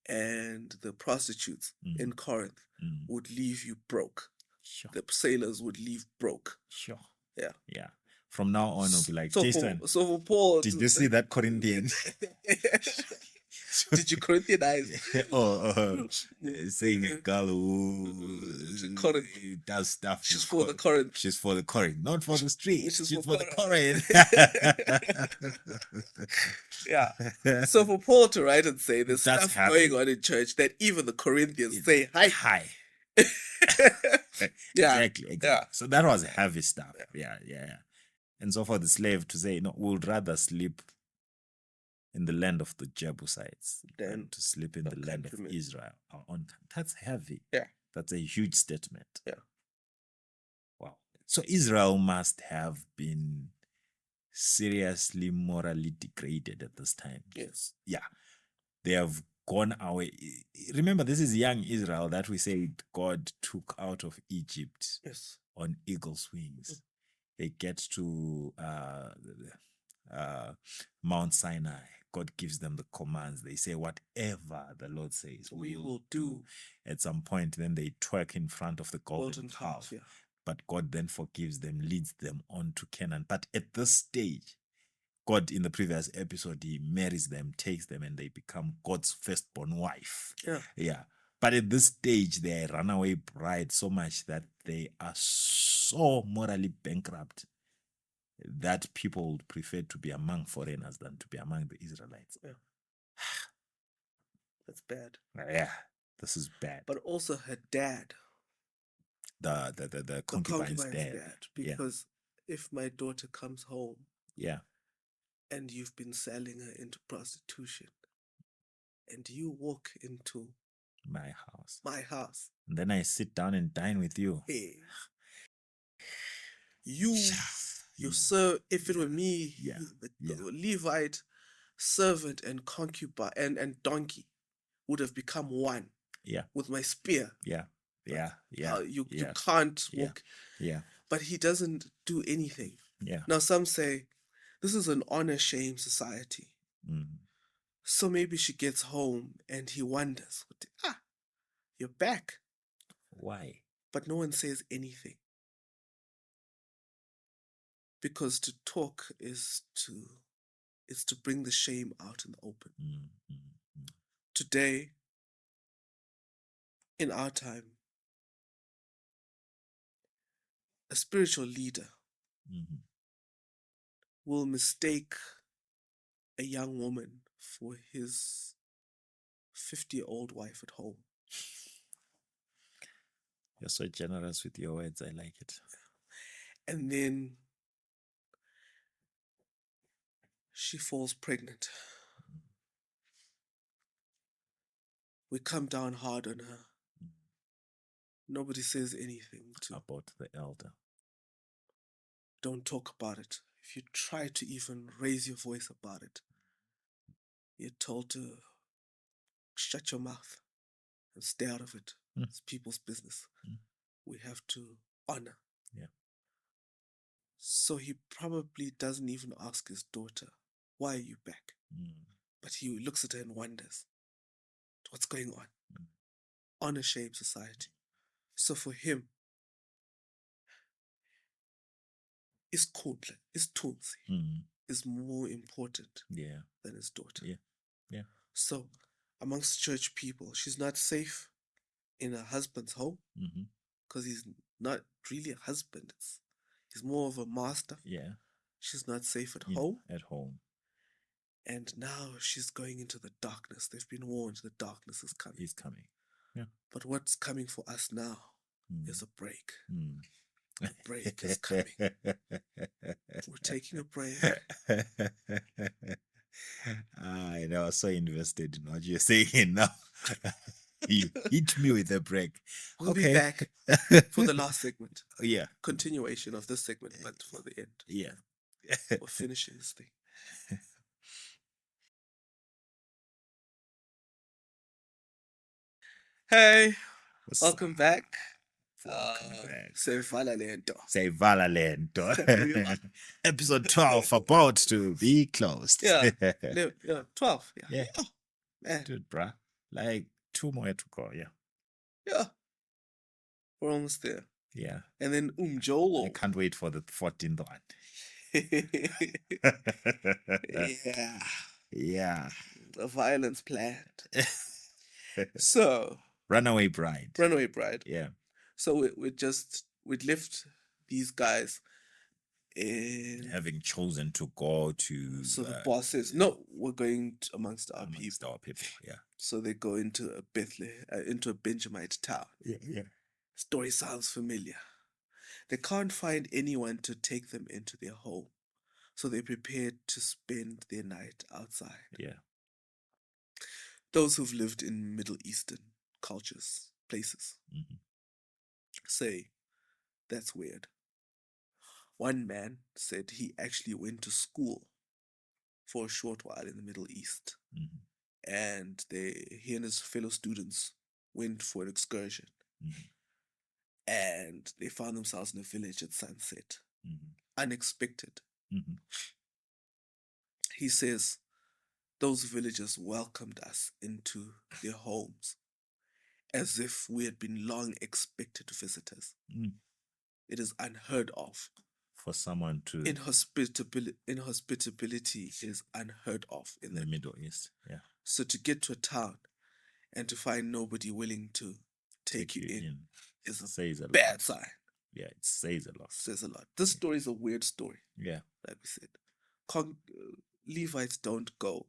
and the prostitutes in Corinth would leave you broke. Sure. The sailors would leave broke. Sure. Yeah. Yeah. From now on, it'll be like, so Jason, for Paul, did you see that Corinthian? Did you Corinthianize? Saying a girl who does stuff. She's for the Corinth. She's for the Corinth, not for the street. She's for the Corinth. Yeah. So for Paul to write and say there's stuff going on in church that even the Corinthians say hi. Yeah. Exactly. Yeah. So that was heavy stuff. Yeah. And so for the slave to say, no, we'd rather sleep in the land of the Jebusites than to sleep in the land of Israel. That's heavy. Yeah. That's a huge statement. Yeah. Wow. So Israel must have been seriously morally degraded at this time. Yes. Yeah. They have gone away. Remember, this is young Israel that we say God took out of Egypt on eagle's wings. They get to Mount Sinai. God gives them the commands. They say, whatever the Lord says, we will do. At some point, then they twerk in front of the golden calf. Yeah. But God then forgives them, leads them on to Canaan. But at this stage, God, in the previous episode, he marries them, takes them, and they become God's firstborn wife. Yeah. But at this stage, they are runaway bride so much that they are so morally bankrupt that people would prefer to be among foreigners than to be among the Israelites. Yeah. That's bad. Yeah, this is bad. But also her dad. The concubine's dad. Because if my daughter comes home, and you've been selling her into prostitution, and you walk into my house, and then I sit down and dine with you. Hey, you serve. If it were me, the Levite servant and concubine and donkey would have become one. Yeah, with my spear. Yeah. You can't walk. Yeah. But he doesn't do anything. Yeah. Now some say this is an honor-shame society. So maybe she gets home and he wonders, you're back. Why? But no one says anything. Because to talk is to bring the shame out in the open. Today, in our time, a spiritual leader will mistake a young woman for his 50-year-old wife at home. You're so generous with your words. I like it. And then she falls pregnant. We come down hard on her. Nobody says anything about the elder. Don't talk about it. If you try to even raise your voice about it, you're told to shut your mouth and stay out of it. It's people's business. We have to honor. Yeah. So he probably doesn't even ask his daughter, why are you back? But he looks at her and wonders, what's going on? Honor-shame society. So for him, his kundla, his tunzi, is more important than his daughter. Yeah. So amongst church people, she's not safe in her husband's home because he's not really a husband. He's more of a master. Yeah. She's not safe at home. And now she's going into the darkness. They've been warned the darkness is coming. It's coming. Yeah. But what's coming for us now is a break. A break is coming. We're taking a break. I know, I was so invested in what you're saying now. You hit me with a break. We'll be back for the last segment. Yeah. Continuation of this segment, but for the end. Yeah. We're finishing this thing. Hey, Welcome back. Welcome back. Sevala lento. Say Valalento. Episode 12 about to be closed. Yeah. 12. Yeah. Yeah. Man. Dude, bruh. Like 2 more to go. Yeah. Yeah. We're almost there. Yeah. And then I Jolo. can't wait for the 14th one. Yeah. Yeah. The violence planned. So. Runaway Bride. Yeah. So we'd left these guys in. Having chosen to go to. So the boss says, no, we're going amongst our people. Yeah. So they go into a Bethlehem, into a Benjamite town. Yeah. Story sounds familiar. They can't find anyone to take them into their home. So they prepared to spend their night outside. Yeah. Those who've lived in Middle Eastern cultures, places, say, that's weird. One man said he actually went to school for a short while in the Middle East. And he and his fellow students went for an excursion. And they found themselves in a village at sunset. Unexpected. He says, those villagers welcomed us into their homes as if we had been long expected visitors. It is unheard of. For someone to... Inhospitability is unheard of in the Middle East. Yeah. So to get to a town and to find nobody willing to take you in is a bad sign. Yeah, it says a lot. Says a lot. This story is a weird story. Yeah. Like we said. Levites don't go.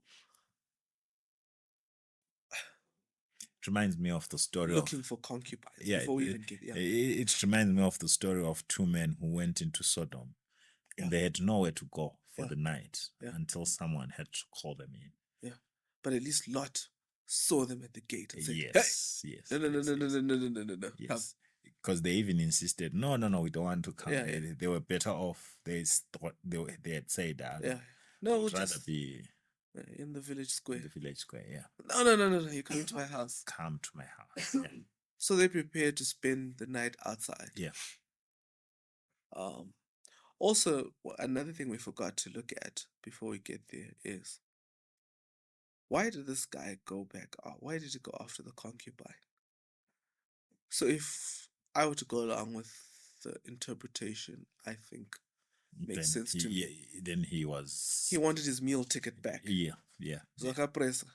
It reminds me of the story looking for concubines. Yeah, before we even get. Yeah. It reminds me of the story of 2 men who went into Sodom. Yeah. And they had nowhere to go for the night until someone had to call them in. Yeah, but at least Lot saw them at the gate and said, yes. No. Yes. Because they even insisted, no, we don't want to come. Yeah. They were better off. They thought they had said that. Yeah. No, we'd rather be in the village square. Yeah. No. You're coming to my house. Come to my house. Yeah. So they prepared to spend the night outside. Yeah. Also, another thing we forgot to look at before we get there is, why did this guy go back out? Why did he go after the concubine? So if I were to go along with the interpretation, I think makes sense to me. Then he wanted his meal ticket back. Yeah. Zakapresa.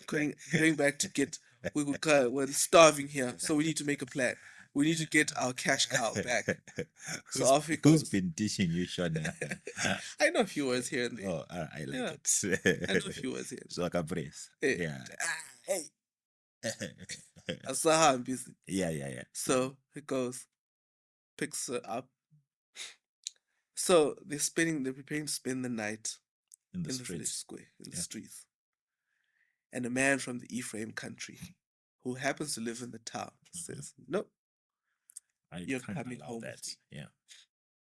Going back to get, we're starving here, so we need to make a plan. We need to get our cash cow back. So off he goes. Who's been teaching you, Shona? I know a few words here and there. Oh, I like it. I know a few words here. Zakapresa. Yeah. Hey. I'm busy. Yeah. So he goes, picks her up. So they're preparing to spend the night in the village square, in the streets. And a man from the Ephraim country who happens to live in the town says, nope, you're coming home with me. Yeah.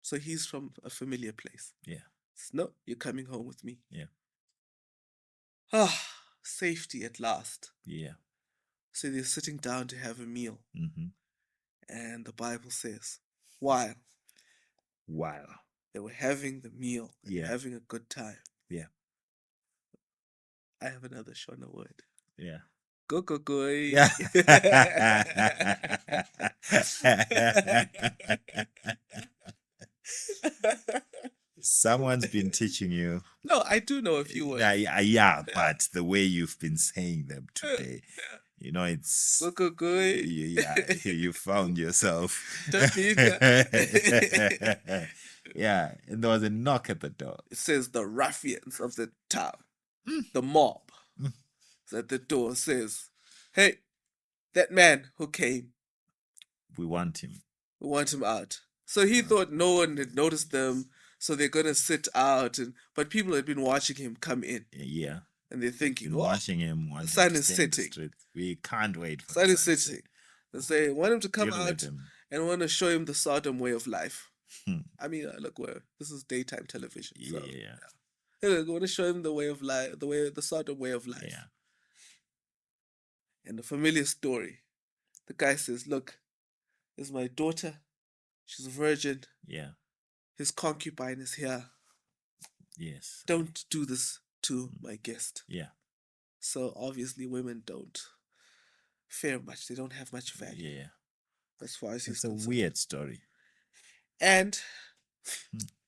So he's from a familiar place. Yeah. Says, no, you're coming home with me. Yeah. Safety at last. Yeah. So they're sitting down to have a meal. And the Bible says, while they were having the meal, having a good time. Yeah. I have another Shona word. Yeah. Go. Yeah. Someone's been teaching you. No, I do know a few words. Yeah, but the way you've been saying them today, it's... Go. Yeah, you found yourself. Yeah, and there was a knock at the door. It says the ruffians of the town, the mob, is at the door, says, hey, that man who came. We want him. We want him out. So he thought no one had noticed them, so they're going to sit out. But people had been watching him come in. Yeah. And they're thinking, watching him. The sun is setting. We can't wait for the sun is setting. They say, want him to come out and want to show him the Sodom way of life. I mean, look, this is daytime television. So, yeah. I want to show him the way of life, the Sodom way of life. Yeah. And a familiar story. The guy says, look, this is my daughter. She's a virgin. Yeah. His concubine is here. Yes. Don't do this to my guest. Yeah. So obviously women don't fare much. They don't have much value. Yeah. As far as it's a weird story. And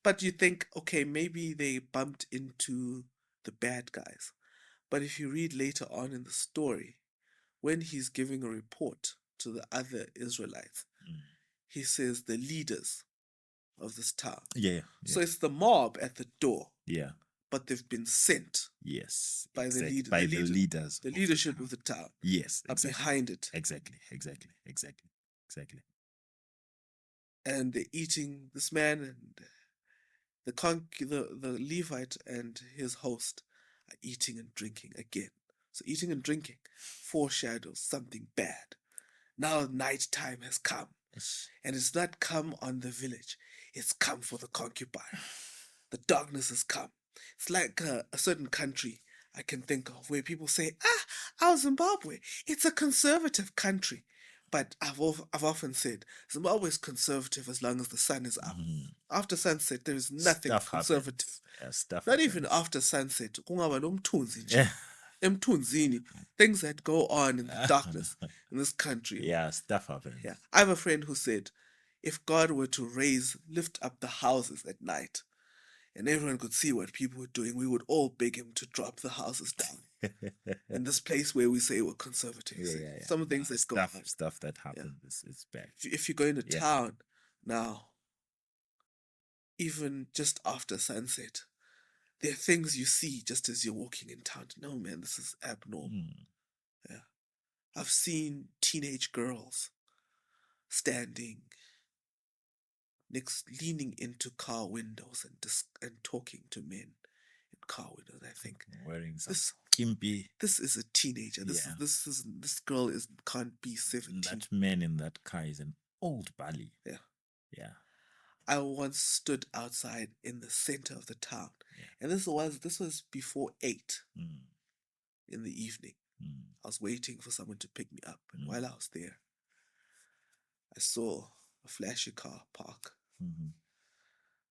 but you think, okay, maybe they bumped into the bad guys. But if you read later on in the story, when he's giving a report to the other Israelites, he says the leaders of this town. Yeah. So it's the mob at the door. Yeah. But they've been sent. Yes. By the leaders. By the leaders. The leadership of the town. Yes. Exactly. Are behind it. Exactly. And they're eating, this man and the Levite and his host are eating and drinking again. So eating and drinking foreshadows something bad. Now night time has come. And it's not come on the village. It's come for the concubine. The darkness has come. It's like a certain country I can think of where people say, Zimbabwe, it's a conservative country. But I've often said, Zimbabwe is conservative as long as the sun is up. After sunset, there is nothing stuff conservative. Yeah, stuff not happens. Even after sunset. Things that go on in the darkness in this country. Yeah, stuff happens. Yeah. I have a friend who said, if God were to lift up the houses at night, and everyone could see what people were doing, we would all beg him to drop the houses down. In this place where we say we're conservative. Yeah. Some things that go on. Stuff that happens is bad. If you go into town now, even just after sunset, there are things you see just as you're walking in town. No, man, this is abnormal. Yeah. I've seen teenage girls standing leaning into car windows and talking to men in car windows. I think wearing some skimpy. This is a teenager. This girl can't be 17. That man in that car is an old bally. Yeah. I once stood outside in the center of the town, and this was before 8 in the evening. I was waiting for someone to pick me up, and while I was there, I saw a flashy car park.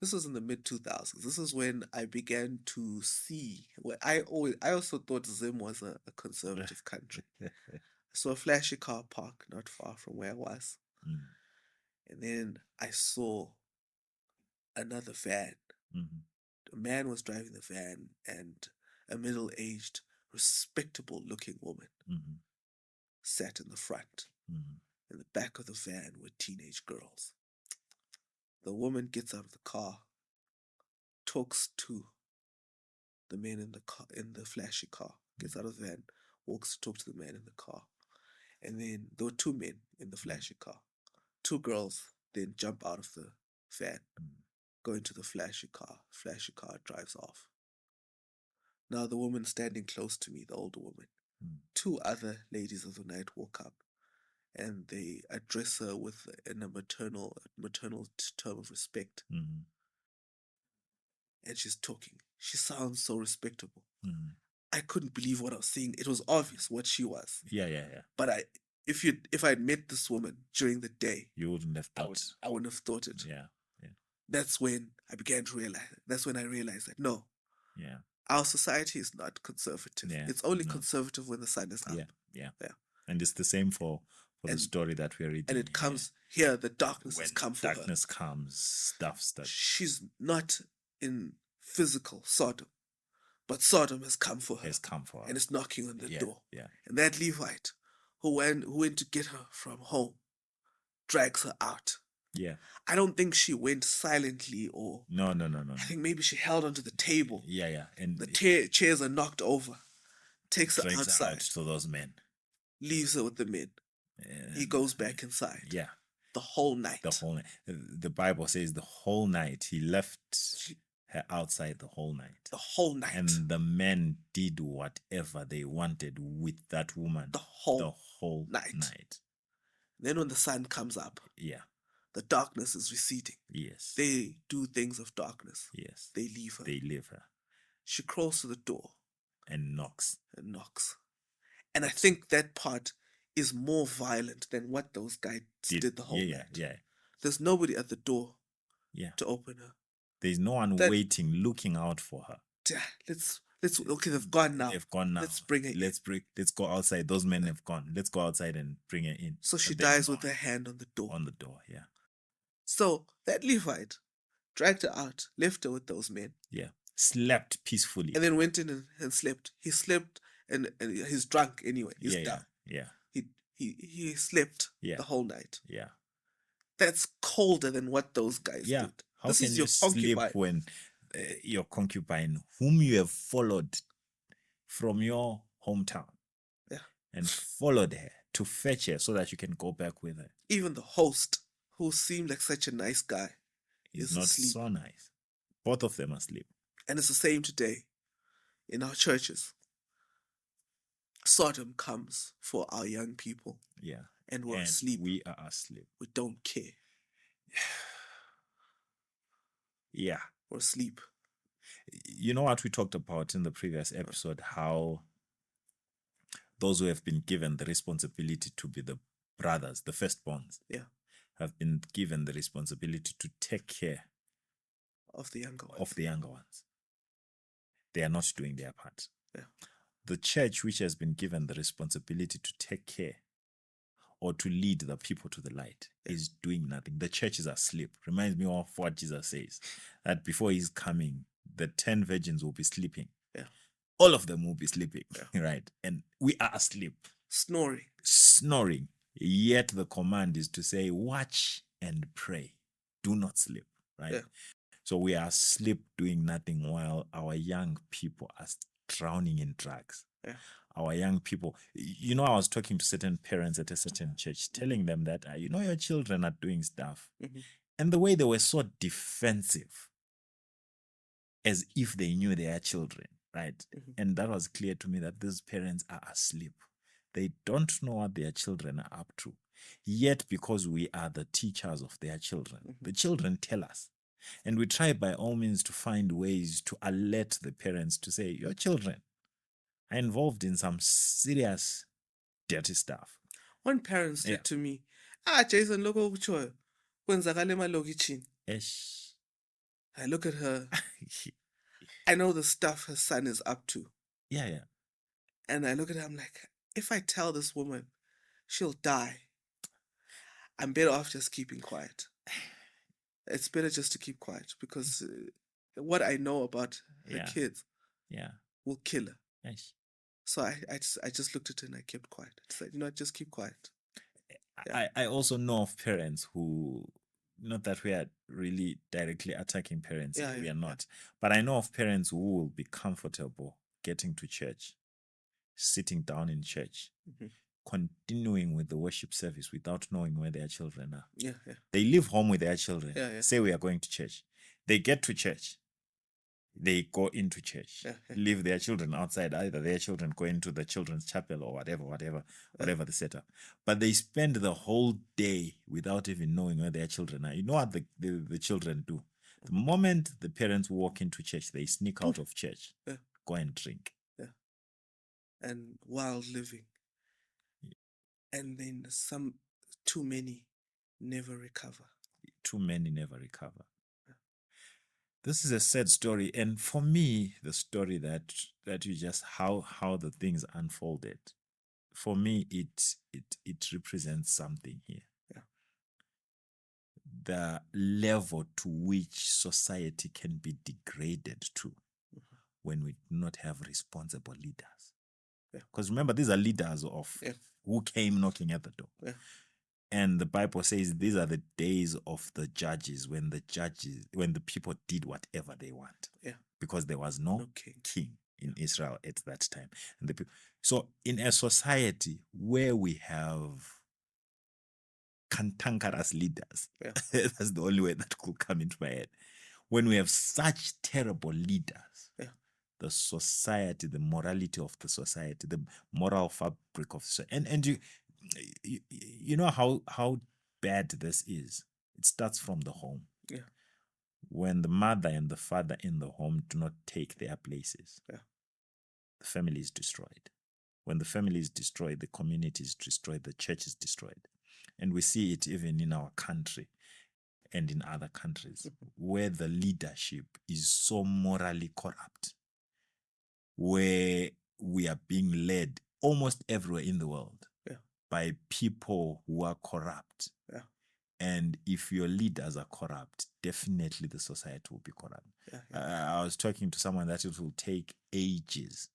This was in the mid-2000s. This is when I began to see. I also thought Zim was a conservative country. I saw a flashy car park not far from where I was, and then I saw another van. A man was driving the van, and a middle-aged, respectable-looking woman sat in the front. In the back of the van were teenage girls. The woman gets out of the car, talks to the man in the car, in the flashy car, gets out of the van, walks to talk to the man in the car. And then there were 2 men in the flashy car. 2 girls then jump out of the van, go into the flashy car. Flashy car drives off. Now the woman standing close to me, the older woman, 2 other ladies of the night walk up. And they address her in a maternal term of respect. And she's talking. She sounds so respectable. I couldn't believe what I was seeing. It was obvious what she was. Yeah. But if I'd met this woman during the day, you wouldn't have thought. I wouldn't have thought it. Yeah. That's when I began to realize. That's when I realized that no. Yeah. Our society is not conservative. Yeah. It's only conservative when the sun is up. Yeah. And it's the same for the story that we're reading. And it comes here, the darkness has come for her. Darkness comes, stuff starts. She's not in physical Sodom, but Sodom has come for her. And it's knocking on the door. Yeah. And that Levite who went to get her from home drags her out. Yeah. I don't think she went silently or... No. I think maybe she held onto the table. Yeah. And the chairs are knocked over. Takes her outside. Out to those men. Leaves her with the men. He goes back inside. Yeah. The whole night. The Bible says the whole night. He left her outside the whole night. The whole night. And the men did whatever they wanted with that woman. The whole night. Then when the sun comes up. Yeah. The darkness is receding. Yes. They do things of darkness. Yes. They leave her. They leave her. She crawls to the door. And knocks. And I think that part is more violent than what those guys did the whole night. Yeah. There's nobody at the door Yeah. to open her. There's no one waiting, looking out for her. Let's okay, they've gone now. They've gone now. Let's bring her in. Let's go outside. Those men have gone. Let's go outside and bring her in. So she dies with her hand on the door. On the door, yeah. So that Levite dragged her out, left her with those men. Yeah. Slept peacefully. And then went in and slept. He slept and he's drunk anyway. He's down. Yeah. He slept the whole night. Yeah. That's colder than what those guys did. How can you sleep when your concubine, whom you have followed from your hometown, and followed her to fetch her so that you can go back with her? Even the host, who seemed like such a nice guy, is not asleep. So nice. Both of them are asleep. And it's the same today in our churches. Sodom comes for our young people. Yeah. And we're asleep. We are asleep. We don't care. Yeah. We're asleep. You know what we talked about in the previous episode, how those who have been given the responsibility to be the brothers, the firstborns, have been given the responsibility to take care of the younger ones. They are not doing their part. Yeah. The church, which has been given the responsibility to take care or to lead the people to the light, is doing nothing. The church is asleep. Reminds me of what Jesus says, that before he's coming, the 10 virgins will be sleeping. Yeah. All of them will be sleeping, right? And we are asleep. Snoring. Yet the command is to say, watch and pray. Do not sleep, right? Yeah. So we are asleep doing nothing while our young people are drowning in drugs. Yeah. Our young people, I was talking to certain parents at a certain church, telling them that, your children are doing stuff. Mm-hmm. And the way they were so defensive, as if they knew their children, right? Mm-hmm. And that was clear to me that these parents are asleep. They don't know what their children are up to. Yet, because we are the teachers of their children, the children tell us. And we try by all means to find ways to alert the parents to say, your children are involved in some serious, dirty stuff. One parent said to me, Jason, look over to I look at her. I know the stuff her son is up to. Yeah. And I look at her, I'm like, if I tell this woman, she'll die. I'm better off just keeping quiet. It's better just to keep quiet because what I know about her kids will kill her. Yes. So I just looked at her and I kept quiet. I said, just keep quiet. I also know of parents who, not that we are really directly attacking parents, we are not. But I know of parents who will be comfortable getting to church, sitting down in church, continuing with the worship service without knowing where their children are. Yeah. They leave home with their children, say we are going to church. They get to church. They go into church, leave their children outside. Either their children go into the children's chapel or whatever the setup. But they spend the whole day without even knowing where their children are. You know what the children do? The moment the parents walk into church, they sneak out of church, go and drink. Yeah. And wild living. And then too many never recover. Too many never recover. This is a sad story, and for me, the story that you just how the things unfolded, for me, it represents something here. Yeah. The level to which society can be degraded to when we do not have responsible leaders. Because remember, these are leaders of who came knocking at the door. Yeah. And the Bible says these are the days of the judges when the people did whatever they want. Yeah. Because there was no king in Israel at that time. And so in a society where we have cantankerous leaders, that's the only way that could come into my head. When we have such terrible leaders, the society, the morality of the society, the moral fabric of society, and you know how bad this is. It starts from the home. Yeah. When the mother and the father in the home do not take their places, the family is destroyed. When the family is destroyed, the community is destroyed, the church is destroyed. And we see it even in our country and in other countries where the leadership is so morally corrupt, where we are being led almost everywhere in the world by people who are corrupt. And if your leaders are corrupt, definitely the society will be corrupt. I was talking to someone that it will take ages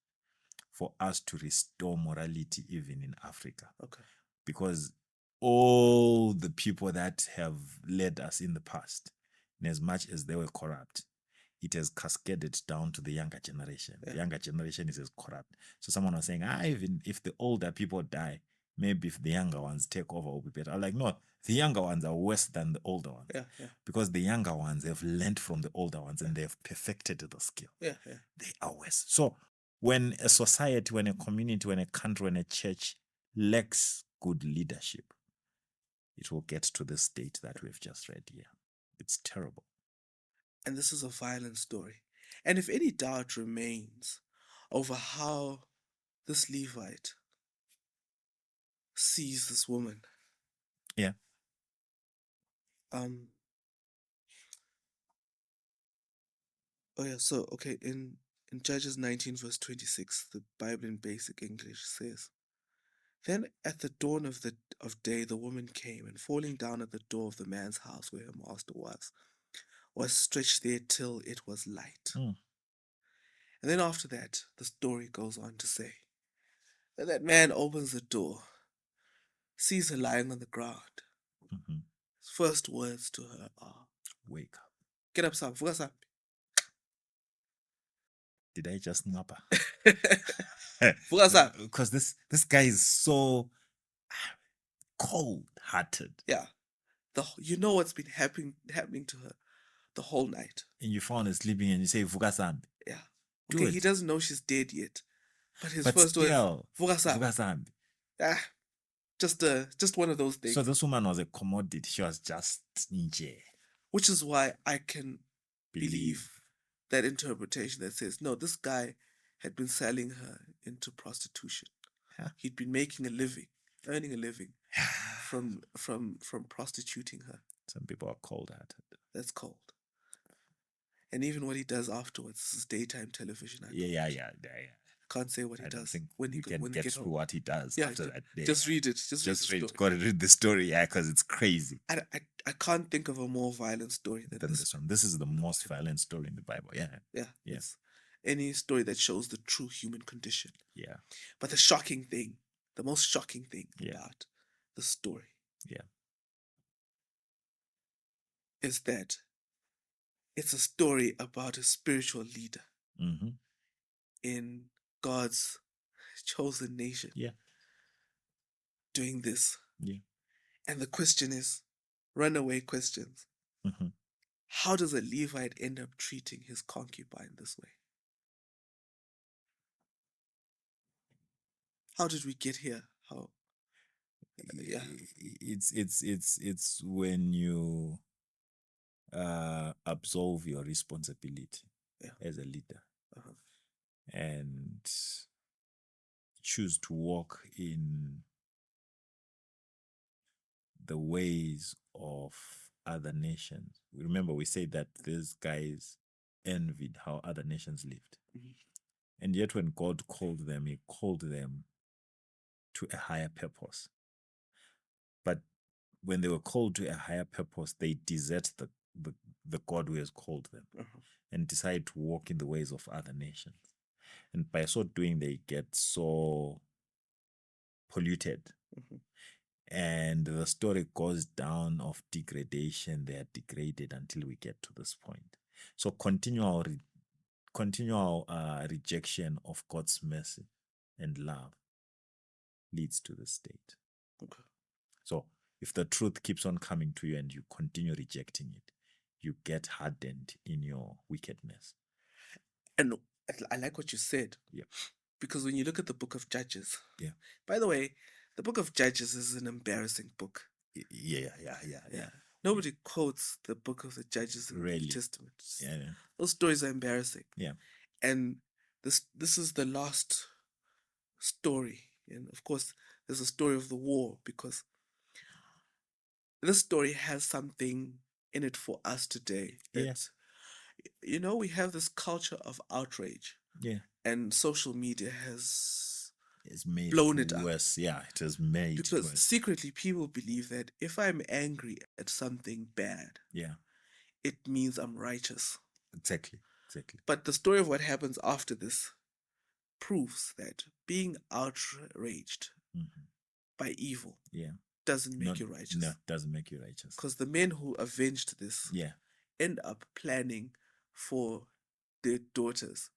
for us to restore morality even in Africa. Because all the people that have led us in the past, in as much as they were corrupt, it has cascaded down to the younger generation. The younger generation is as corrupt. So someone was saying, even if the older people die, maybe if the younger ones take over, will be better. I'm like, no, the younger ones are worse than the older ones. Because the younger ones have learned from the older ones and they've perfected the skill. They are worse. So when a society, when a community, when a country, when a church lacks good leadership, it will get to the state that we've just read here. It's terrible. And this is a violent story. And if any doubt remains over how this Levite sees this woman. In Judges 19 verse 26, the Bible in basic English says, "Then at the dawn of day the woman came, and falling down at the door of the man's house where her master was stretched there till it was light." And then after that, the story goes on to say that man opens the door, sees her lying on the ground. His first words to her are, "Wake up. Get up, son. Vuka up." Did I just ngapa? Vuka up. Because this guy is so cold-hearted. You know what's been happening to her the whole night. And you found her sleeping and you say, "Vuka sambi." Okay, he doesn't know she's dead yet. But his first word, "Vuka sambi." Just one of those things. So this woman was a commodity. She was just nje. Which is why I can believe that interpretation that says, no, this guy had been selling her into prostitution. He'd been making a living, earning a living from prostituting her. Some people are cold-hearted. That's cold. And even what he does afterwards is daytime television. Yeah. Can't say what he does when he gets through what he does after that day. Just read it. Just read it. Got to read the story, because it's crazy. I can't think of a more violent story than this one. This is the most violent story in the Bible. Yes. Any story that shows the true human condition. But the most shocking thing about the story is that it's a story about a spiritual leader in God's chosen nation doing this. And the question is, runaway questions. How does a Levite end up treating his concubine this way? How did we get here? How? It's when you absolve your responsibility as a leader and choose to walk in the ways of other nations. Remember, we said that these guys envied how other nations lived. And yet when God called them, he called them to a higher purpose. But when they were called to a higher purpose, they desert the God who has called them and decide to walk in the ways of other nations. And by so doing, they get so polluted. And the story goes down of degradation. They are degraded until we get to this point. So continual rejection of God's mercy and love leads to the state. So if the truth keeps on coming to you and you continue rejecting it, you get hardened in your wickedness. And I like what you said. Because when you look at the book of Judges, by the way, the book of Judges is an embarrassing book. Yeah. Nobody quotes the book of the Judges in the New Testament. Those stories are embarrassing. And this is the last story. And of course, there's a story of the war, because this story has something in it for us today. Yeah. We have this culture of outrage. Yeah. And social media has It's made blown it worse. up. Yeah, it has made because worse. Secretly people believe that if I'm angry at something bad, yeah, it means I'm righteous. Exactly. But the story of what happens after this proves that being outraged by evil doesn't make you righteous. No, doesn't make you righteous. Because the men who avenged this end up planning for their daughters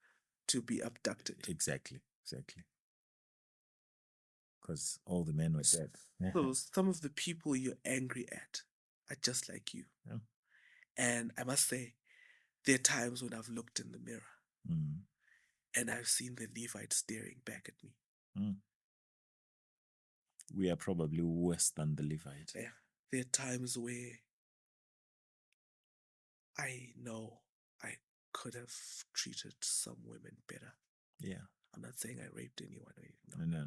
to be abducted. Exactly. Because all the men were dead. So some of the people you're angry at are just like you. Yeah. And I must say, there are times when I've looked in the mirror and I've seen the Levite staring back at me. We are probably worse than the Levite. Yeah. There are times where I know I could have treated some women better. Yeah. I'm not saying I raped anyone. No.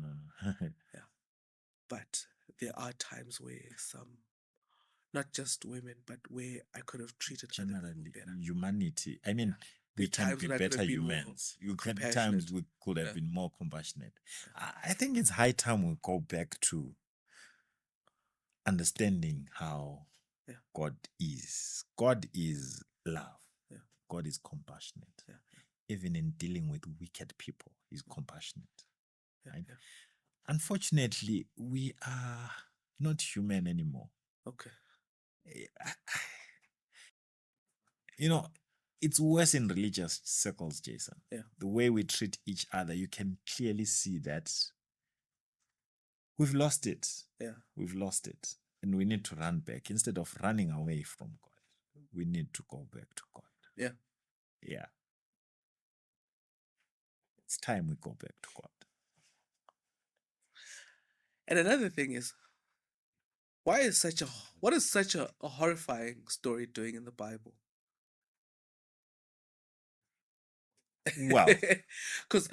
Yeah. But there are times where not just women, but where I could have treated generally better. Humanity. I mean, we can be better humans. Times we could have been more compassionate. I think it's high time we go back to understanding how God is. God is love. Yeah. God is compassionate. Yeah. Even in dealing with wicked people, He's compassionate. Right? Yeah. Unfortunately, we are not human anymore. Okay. It's worse in religious circles, Jason. Yeah. The way we treat each other, you can clearly see that we've lost it. Yeah. We've lost it. And we need to run back. Instead of running away from God, we need to go back to God. Yeah. Yeah. It's time we go back to God. And another thing is, what is such a horrifying story doing in the Bible? Well, because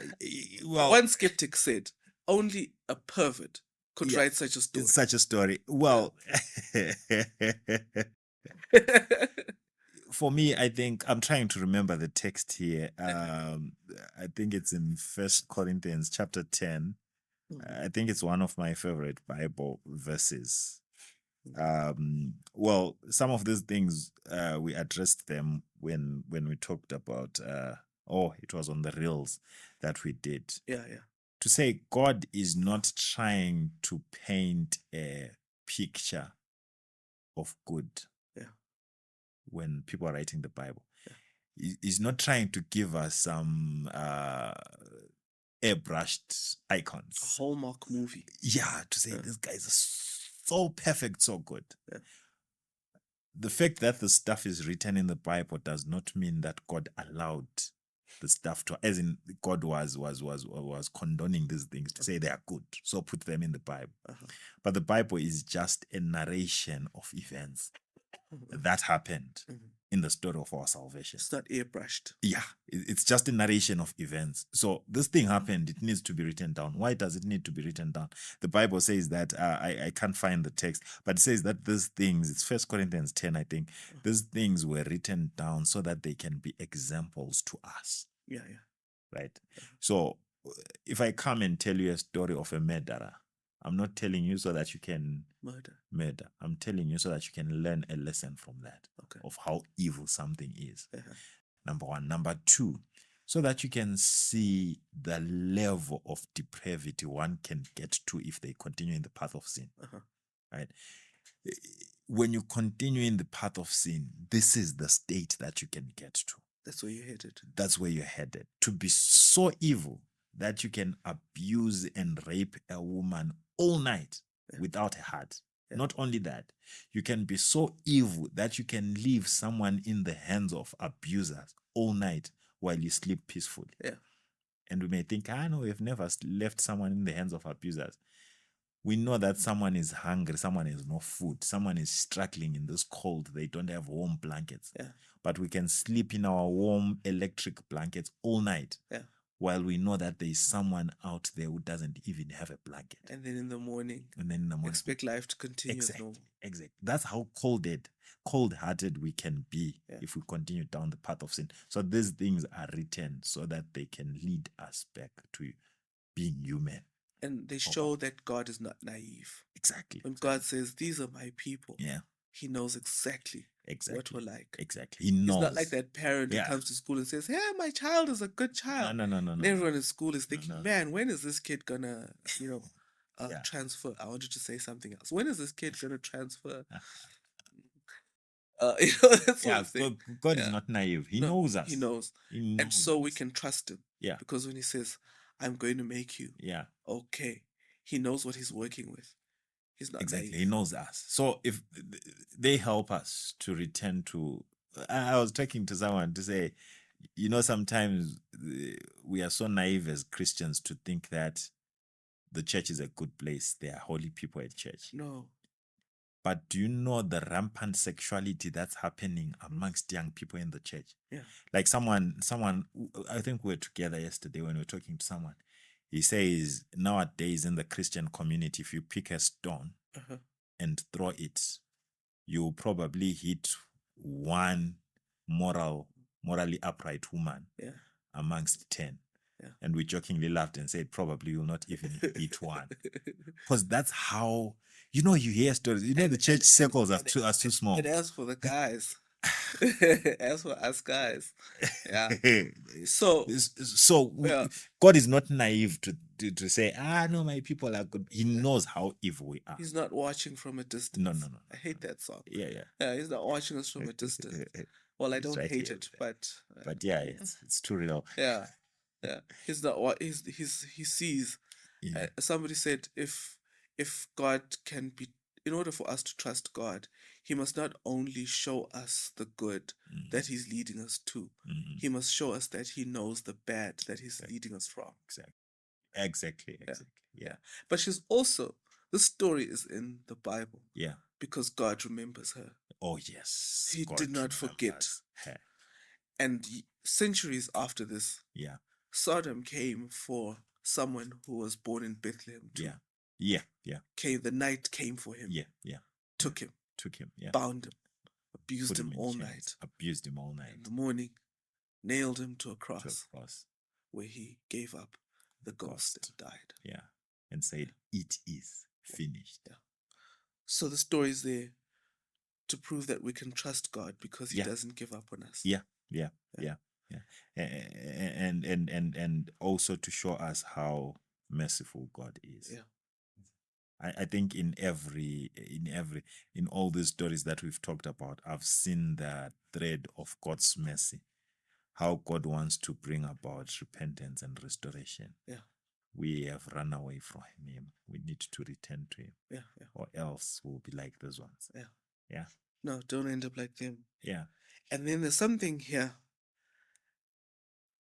one skeptic said only a pervert could write such a story. It's such a story. Well, for me, I think I'm trying to remember the text here. I think it's in 1 Corinthians chapter 10. I think it's one of my favorite Bible verses. Well, some of these things we addressed them when we talked about it was on the reels that we did. Yeah. To say God is not trying to paint a picture of good. Yeah. When people are writing the Bible. Yeah. He's not trying to give us some airbrushed icons. A Hallmark movie. Yeah, to say this guy is so perfect, so good. Yeah. The fact that the stuff is written in the Bible does not mean that God allowed the stuff to, as in God was condoning these things to say they are good, so put them in the Bible. But the Bible is just a narration of events that happened in the story of our salvation. It's not airbrushed. Yeah, it's just a narration of events. So this thing happened, it needs to be written down. Why does it need to be written down? The Bible says that, I can't find the text, but it says that these things, it's 1 Corinthians 10, I think, these things were written down so that they can be examples to us. Yeah. Right? So if I come and tell you a story of a murderer, I'm not telling you so that you can murder. I'm telling you so that you can learn a lesson from that, of how evil something is. Number one. Number two, so that you can see the level of depravity one can get to if they continue in the path of sin. Right? When you continue in the path of sin, this is the state that you can get to. That's where you're headed. That's where you're headed. To be so evil that you can abuse and rape a woman all night without a heart. Not only that, you can be so evil that you can leave someone in the hands of abusers all night while you sleep peacefully. And we may think, no, we've never left someone in the hands of abusers. We know that someone is hungry, someone has no food, someone is struggling in this cold, they don't have warm blankets. But we can sleep in our warm electric blankets all night while we know that there is someone out there who doesn't even have a blanket. And then in the morning, expect life to continue as normal. Exactly. That's how cold-hearted we can be if we continue down the path of sin. So these things are written so that they can lead us back to being human. And they show that God is not naive. Exactly. When God says, "These are my people," yeah, He knows exactly what we're like. Exactly. He knows. He's not like that parent who comes to school and says, "Hey, my child is a good child." No. And everyone in school is thinking, "Man, when is this kid gonna, transfer?" I wanted to say something else. When is this kid gonna transfer? That's what I'm saying. God is not naive. He knows us. He knows. And so we can trust him. Yeah. Because when he says, "I'm going to make you," okay, he knows what he's working with. He's not exactly naive. He knows us. So if they help us to return to, I was talking to someone to say, sometimes we are so naive as Christians to think that the church is a good place. There are holy people at church. No. But do you know the rampant sexuality that's happening amongst young people in the church? Yeah. Like someone, I think we were together yesterday when we were talking to someone. He says nowadays in the Christian community, if you pick a stone and throw it, you'll probably hit one morally upright woman amongst 10. Yeah. And we jokingly laughed and said, probably you'll not even hit one. Because that's how, you hear stories. The church circles are too small. And as for the guys, as for us guys, So God is not naive to say, no, my people are good. He knows how evil we are. He's not watching from a distance. No. I hate that song. Yeah. He's not watching us from a distance. Well, I don't hate it, but yeah, it's too real. Yeah. He's not what he sees. Yeah. Somebody said if God can be, in order for us to trust God, he must not only show us the good that he's leading us to, he must show us that he knows the bad that he's leading us from. Exactly. Yeah. But she's also, this story is in the Bible. Yeah. Because God remembers her. Oh, yes. He did not forget. Her. And centuries after this, yeah, Sodom came for someone who was born in Bethlehem too. Yeah. The night came for him. Yeah. Took him. Yeah. Bound him. Abused him all night. In the morning, nailed him to a cross. Where he gave up the ghost and died. Yeah. And said, "It is finished." Yeah. So the story is there to prove that we can trust God because he doesn't give up on us. Yeah. And also to show us how merciful God is. Yeah. I think in all these stories that we've talked about, I've seen the thread of God's mercy, how God wants to bring about repentance and restoration. Yeah. We have run away from him. We need to return to him. Yeah. Or else we'll be like those ones. Yeah. No, don't end up like them. Yeah. And then there's something here.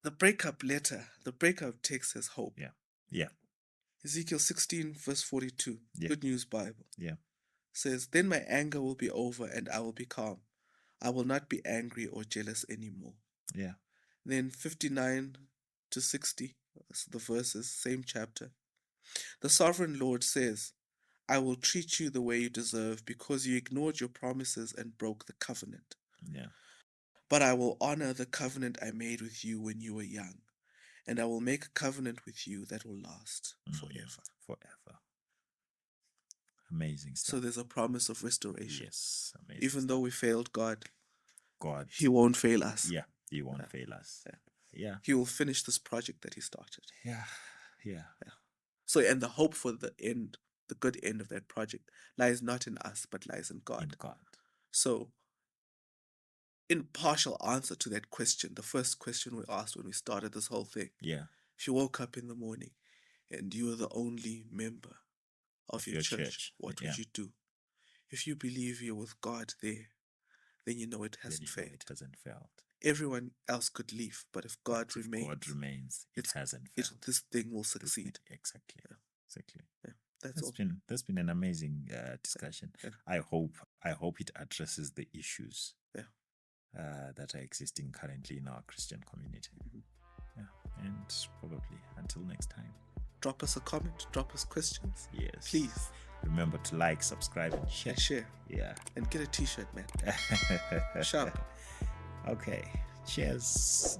The breakup letter, the breakup text says hope. Yeah. Ezekiel 16 verse 42, Good News Bible. Yeah. Says, "Then my anger will be over and I will be calm. I will not be angry or jealous anymore." Yeah. Then 59 to 60, the verses, same chapter. "The sovereign Lord says, I will treat you the way you deserve because you ignored your promises and broke the covenant. Yeah. But I will honor the covenant I made with you when you were young, and I will make a covenant with you that will last forever." Amazing stuff. So there's a promise of restoration. Yes, amazing. Even though we failed God, God, he won't fail us. Yeah, he won't fail us. Yeah. He will finish this project that he started. Yeah. So, and the hope for the end, the good end of that project, lies not in us, but lies in God. In God. So, in partial answer to that question, the first question we asked when we started this whole thing. Yeah. If you woke up in the morning and you were the only member of your church, what would you do? If you believe you're with God there, then you know it hasn't failed. It hasn't failed. Everyone else could leave, but if God remains, it hasn't failed. This thing will succeed. Exactly. Yeah. That's been an amazing discussion. Yeah. I hope it addresses the issues that are existing currently in our Christian community. And probably until next time. Drop us a comment, drop us questions. Yes. Please. Remember to like, subscribe, and share. Yeah. And get a t-shirt, man. Sharp. Okay. Cheers.